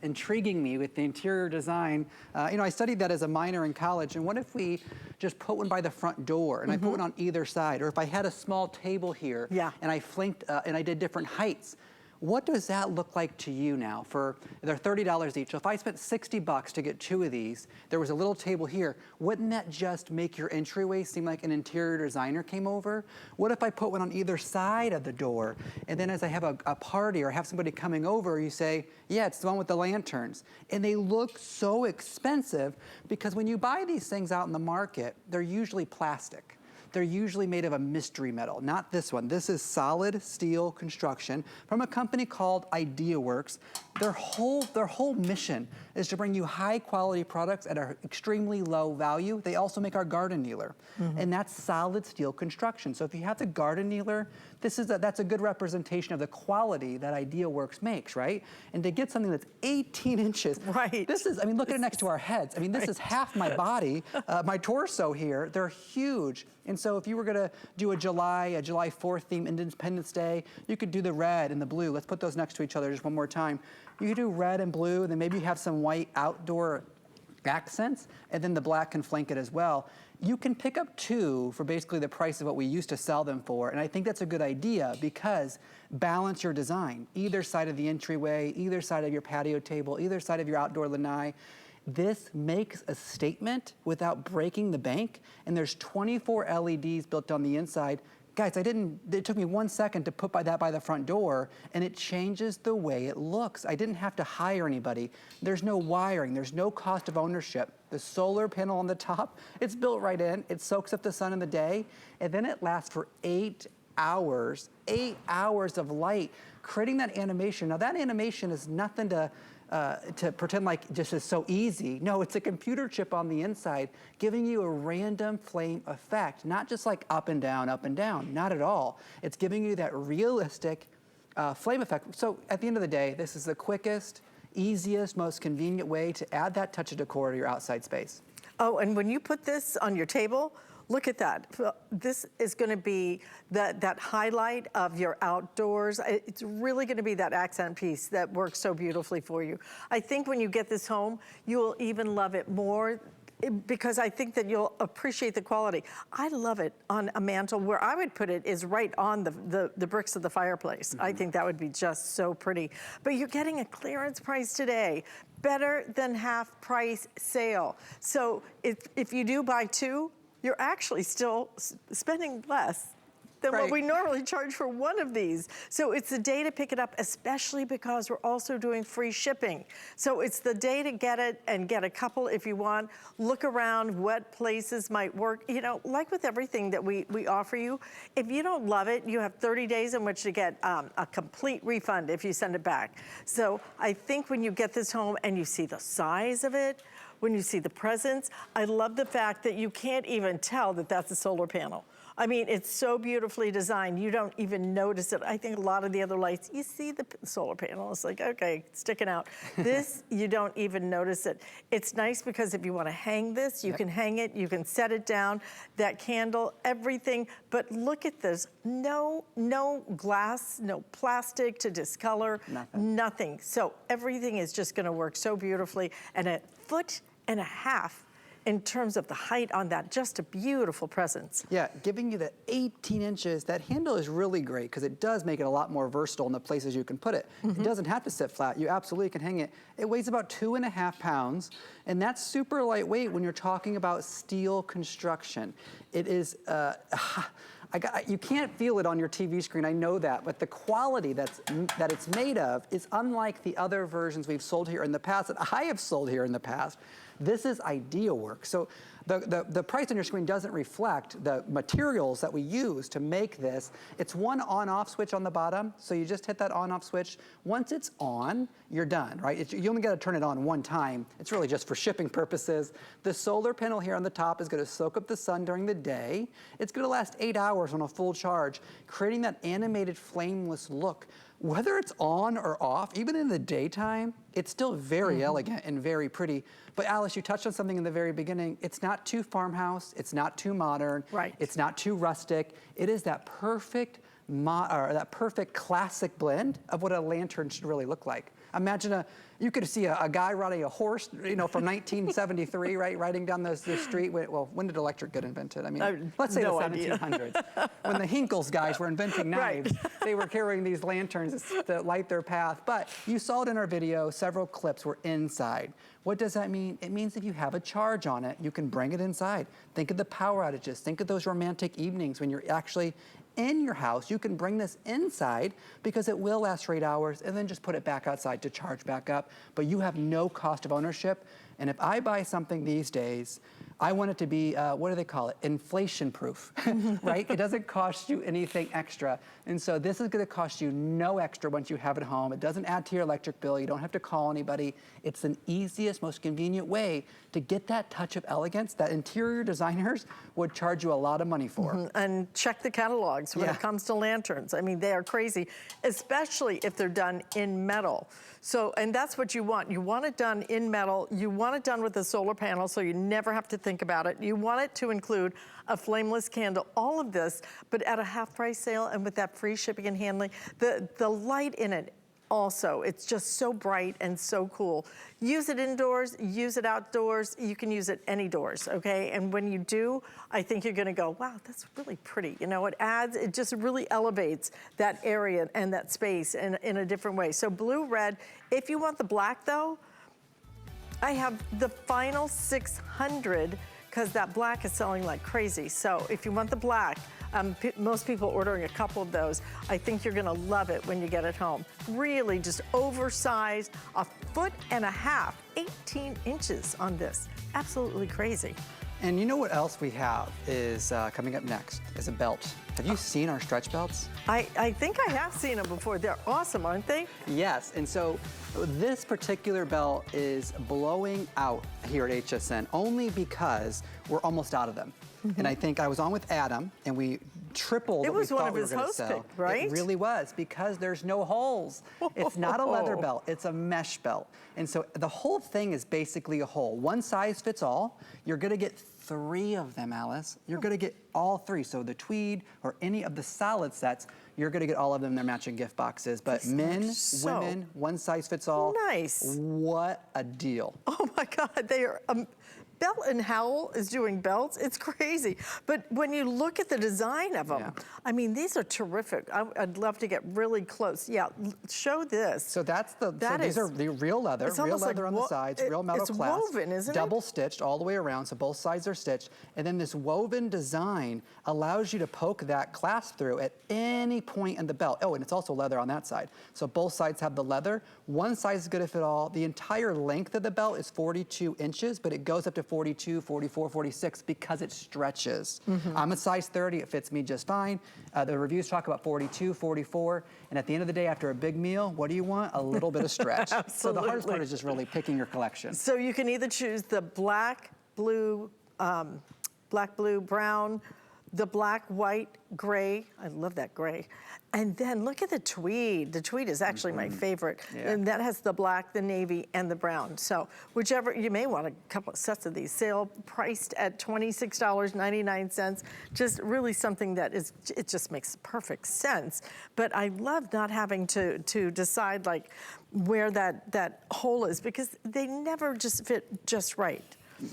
[SPEAKER 9] intriguing me with the interior design. You know, I studied that as a minor in college. And what if we just put one by the front door and I put one on either side? Or if I had a small table here and I flanked and I did different heights. What does that look like to you now? They're $30 each. So if I spent 60 bucks to get 2 of these, there was a little table here, wouldn't that just make your entryway seem like an interior designer came over? What if I put one on either side of the door, and then as I have a party or have somebody coming over, you say, yeah, it's the one with the lanterns. And they look so expensive because when you buy these things out in the market, they're usually plastic. They're usually made of a mystery metal, not this one. This is solid steel construction from a company called IdeaWorks. Their whole mission is to bring you high quality products at an extremely low value. They also make our garden kneeler, and that's solid steel construction. So if you have the garden kneeler, that's a good representation of the quality that IdeaWorks makes, right? And to get something that's 18 inches,
[SPEAKER 1] right?
[SPEAKER 9] This is, I mean, look at it next to our heads. I mean, this is half my body, my torso here. They're huge. And so if you were gonna do a July 4th theme, Independence Day, you could do the red and the blue. Let's put those next to each other just one more time. You could do red and blue, and then maybe you have some white outdoor accents, and then the black can flank it as well. You can pick up 2 for basically the price of what we used to sell them for, and I think that's a good idea because balance your design. Either side of the entryway, either side of your patio table, either side of your outdoor lanai. This makes a statement without breaking the bank, and there's 24 LEDs built on the inside. Guys, it took me 1 second to put that by the front door, and it changes the way it looks. I didn't have to hire anybody. There's no wiring, there's no cost of ownership. The solar panel on the top, it's built right in, it soaks up the sun in the day, and then it lasts for 8 hours, 8 hours of light, creating that animation. Now that animation is nothing to pretend like just is so easy. No, it's a computer chip on the inside giving you a random flame effect, not just like up and down, not at all. It's giving you that realistic flame effect. So at the end of the day, this is the quickest, easiest, most convenient way to add that touch of decor to your outside space.
[SPEAKER 1] Oh, and when you put this on your table, look at that. This is going to be that highlight of your outdoors. It's really going to be that accent piece that works so beautifully for you. I think when you get this home, you'll even love it more because I think that you'll appreciate the quality. I love it on a mantle. Where I would put it is right on the bricks of the fireplace. I think that would be just so pretty. But you're getting a clearance price today. Better than half price sale. So if you do buy 2, you're actually still spending less than what we normally charge for one of these. So it's the day to pick it up, especially because we're also doing free shipping. So it's the day to get it and get a couple if you want. Look around what places might work. You know, like with everything that we offer you, if you don't love it, you have 30 days in which to get a complete refund if you send it back. So I think when you get this home and you see the size of it, when you see the presence, I love the fact that you can't even tell that that's a solar panel. I mean, it's so beautifully designed, you don't even notice it. I think a lot of the other lights, you see the solar panel, it's like, okay, it's sticking out. This, you don't even notice it. It's nice because if you wanna hang this, you can hang it, you can set it down, that candle, everything. But look at this, no glass, no plastic to discolor, nothing. So everything is just gonna work so beautifully, and 1.5 feet in terms of the height on that, just a beautiful presence.
[SPEAKER 9] Yeah, giving you the 18 inches, that handle is really great because it does make it a lot more versatile in the places you can put it. It doesn't have to sit flat, you absolutely can hang it. It weighs about 2.5 pounds, and that's super lightweight when you're talking about steel construction. It is, you can't feel it on your TV screen, I know that, but the quality that it's made of is unlike the other versions we've sold here in the past, that I have sold here in the past. This is IdeaWorks. So The price on your screen doesn't reflect the materials that we use to make this. It's one on-off switch on the bottom, so you just hit that on-off switch. Once it's on, you're done, right? You only got to turn it on one time. It's really just for shipping purposes. The solar panel here on the top is going to soak up the sun during the day. It's going to last 8 hours on a full charge, creating that animated flameless look. Whether it's on or off, even in the daytime, it's still very elegant and very pretty. But Alice, you touched on something in the very beginning. It's not too farmhouse. It's not too modern.
[SPEAKER 1] Right.
[SPEAKER 9] It's not too rustic. It is that perfect classic blend of what a lantern should really look like. Imagine you could see a guy riding a horse, you know, from 1973, right, riding down the street. Well, when did electric get invented? I mean, let's say
[SPEAKER 1] no
[SPEAKER 9] the
[SPEAKER 1] idea.
[SPEAKER 9] 1700s. When the Hinkles guys were inventing knives,
[SPEAKER 1] Right.
[SPEAKER 9] they were carrying these lanterns to light their path. But you saw it in our video, several clips were inside. What does that mean? It means if you have a charge on it, you can bring it inside. Think of the power outages. Think of those romantic evenings when you're actually in your house. You can bring this inside because it will last for 8 hours and then just put it back outside to charge back up. But you have no cost of ownership. And if I buy something these days, I want it to be, what do they call it? Inflation proof, right? It doesn't cost you anything extra. And so this is gonna cost you no extra once you have it home. It doesn't add to your electric bill. You don't have to call anybody. It's the easiest, most convenient way to get that touch of elegance that interior designers would charge you a lot of money for.
[SPEAKER 1] And check the catalogs when it comes to lanterns. I mean, they are crazy, especially if they're done in metal. So, and that's what you want. You want it done in metal. You want it done with a solar panel so you never have to think about it. You want it to include a flameless candle, all of this, but at a half price sale and with that free shipping and handling. The light in it also, it's just so bright and so cool. Use it indoors, use it outdoors. You can use it any doors, okay? And when you do, I think you're gonna go, wow, that's really pretty. You know, it just really elevates that area and that space in a different way. So blue, red. If you want the black though, I have the final 600 because that black is selling like crazy. So if you want the black, most people ordering a couple of those. I think you're gonna love it when you get it home. Really just oversized, 1.5 feet, 18 inches on this. Absolutely crazy.
[SPEAKER 9] And you know what else we have is coming up next is a belt. Have you seen our stretch belts?
[SPEAKER 1] I think I have seen them before. They're awesome, aren't they?
[SPEAKER 9] Yes, and so this particular belt is blowing out here at HSN only because we're almost out of them. And I think I was on with Adam and we tripled what we thought we were going to sell. It was one of his host picks, right? It really was, because there's no holes. It's not a leather belt, it's a mesh belt. And so the whole thing is basically a hole. One size fits all. You're gonna get 3 of them, Alice. You're gonna get all 3. So the tweed or any of the solid sets, you're gonna get all of them in their matching gift boxes. But men, women, one size fits all.
[SPEAKER 1] Nice.
[SPEAKER 9] What a deal.
[SPEAKER 1] Oh my God, they are, Bell & Howell is doing belts. It's crazy. But when you look at the design of them, I mean, these are terrific. I'd love to get really close. Yeah, show this.
[SPEAKER 9] So these are the real leather, real leather on the sides, real metal clasp.
[SPEAKER 1] It's woven, isn't it?
[SPEAKER 9] Double stitched all the way around, so both sides are stitched. And then this woven design allows you to poke that clasp through at any point in the belt. Oh, and it's also leather on that side. So both sides have the leather. One size is good to fit all. The entire length of the belt is 42 inches, but it goes up to 42, 44, 46 because it stretches. I'm a size 30, it fits me just fine. The reviews talk about 42, 44, and at the end of the day, after a big meal, what do you want? A little bit of stretch. So the hardest part is just really picking your collection.
[SPEAKER 1] So you can either choose the black, blue, brown, the black, white, gray. I love that gray. And then look at the tweed. The tweed is actually my favorite. And that has the black, the navy, and the brown. So whichever, you may want a couple of sets of these. Sale priced at $26.99. Just really something that is, it just makes perfect sense. But I love not having to decide like where that hole is, because they never just fit just right.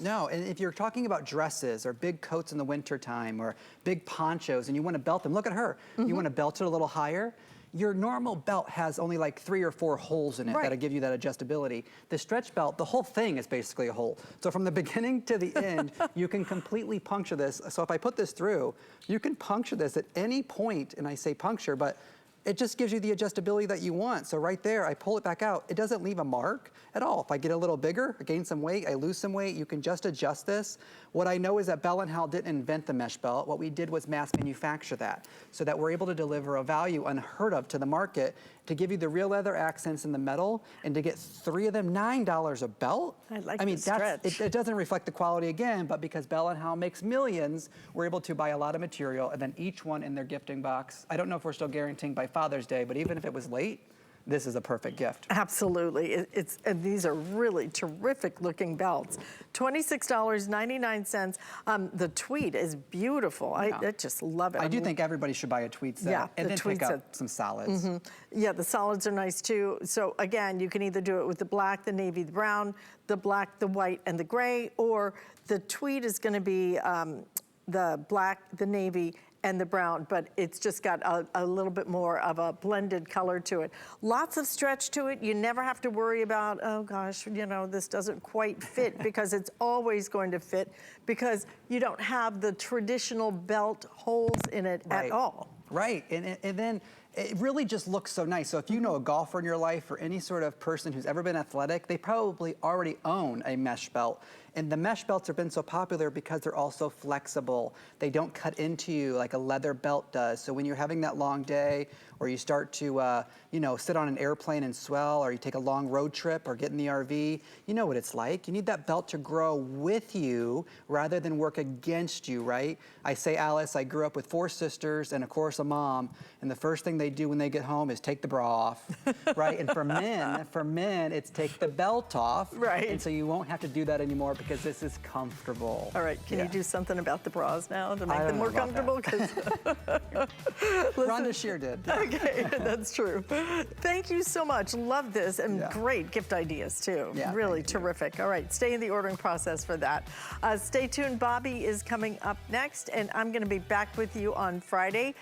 [SPEAKER 9] No, and if you're talking about dresses or big coats in the wintertime or big ponchos and you want to belt them, look at her. You want to belt it a little higher. Your normal belt has only like 3 or 4 holes in it that'll give you that adjustability. The stretch belt, the whole thing is basically a hole. So from the beginning to the end, you can completely puncture this. So if I put this through, you can puncture this at any point, and I say puncture, but it just gives you the adjustability that you want. So right there, I pull it back out. It doesn't leave a mark at all. If I get a little bigger, I gain some weight, I lose some weight, you can just adjust this. What I know is that Bell & Howell didn't invent the mesh belt. What we did was mass manufacture that so that we're able to deliver a value unheard of to the market to give you the real leather accents in the metal and to get 3 of them, $9 a belt.
[SPEAKER 1] I mean,
[SPEAKER 9] it doesn't reflect the quality again, but because Bell & Howell makes millions, we're able to buy a lot of material and then each one in their gifting box. I don't know if we're still guaranteeing by Father's Day, but even if it was late, this is a perfect gift.
[SPEAKER 1] Absolutely. And these are really terrific looking belts. $26.99. The tweed is beautiful. I just love it.
[SPEAKER 9] I do think everybody should buy a tweed set.
[SPEAKER 1] Yeah,
[SPEAKER 9] and then pick up some solids.
[SPEAKER 1] Yeah, the solids are nice too. So again, you can either do it with the black, the navy, the brown, the black, the white, and the gray, or the tweed is gonna be the black, the navy, and the brown, but it's just got a little bit more of a blended color to it. Lots of stretch to it. You never have to worry about, oh gosh, you know, this doesn't quite fit, because it's always going to fit, because you don't have the traditional belt holes in it at all.
[SPEAKER 9] Right, and then it really just looks so nice. So if you know a golfer in your life or any sort of person who's ever been athletic, they probably already own a mesh belt. And the mesh belts have been so popular because they're also flexible. They don't cut into you like a leather belt does. So when you're having that long day, or you start to, you know, sit on an airplane and swell, or you take a long road trip or get in the RV, you know what it's like. You need that belt to grow with you rather than work against you, right? I say, Alice, I grew up with 4 sisters and of course a mom, and the first thing they do when they get home is take the bra off, right? And for men, it's take the belt off.
[SPEAKER 1] Right.
[SPEAKER 9] And so you won't have to do that anymore because this is comfortable.
[SPEAKER 1] All right, can you do something about the bras now to make them more comfortable?
[SPEAKER 9] Rhonda Shear did.
[SPEAKER 1] Okay, that's true. Thank you so much. Love this, and great gift ideas too.
[SPEAKER 9] Yeah,
[SPEAKER 1] really terrific. All right, stay in the ordering process for that. Stay tuned. Bobby is coming up next, and I'm going to be back with you on Friday.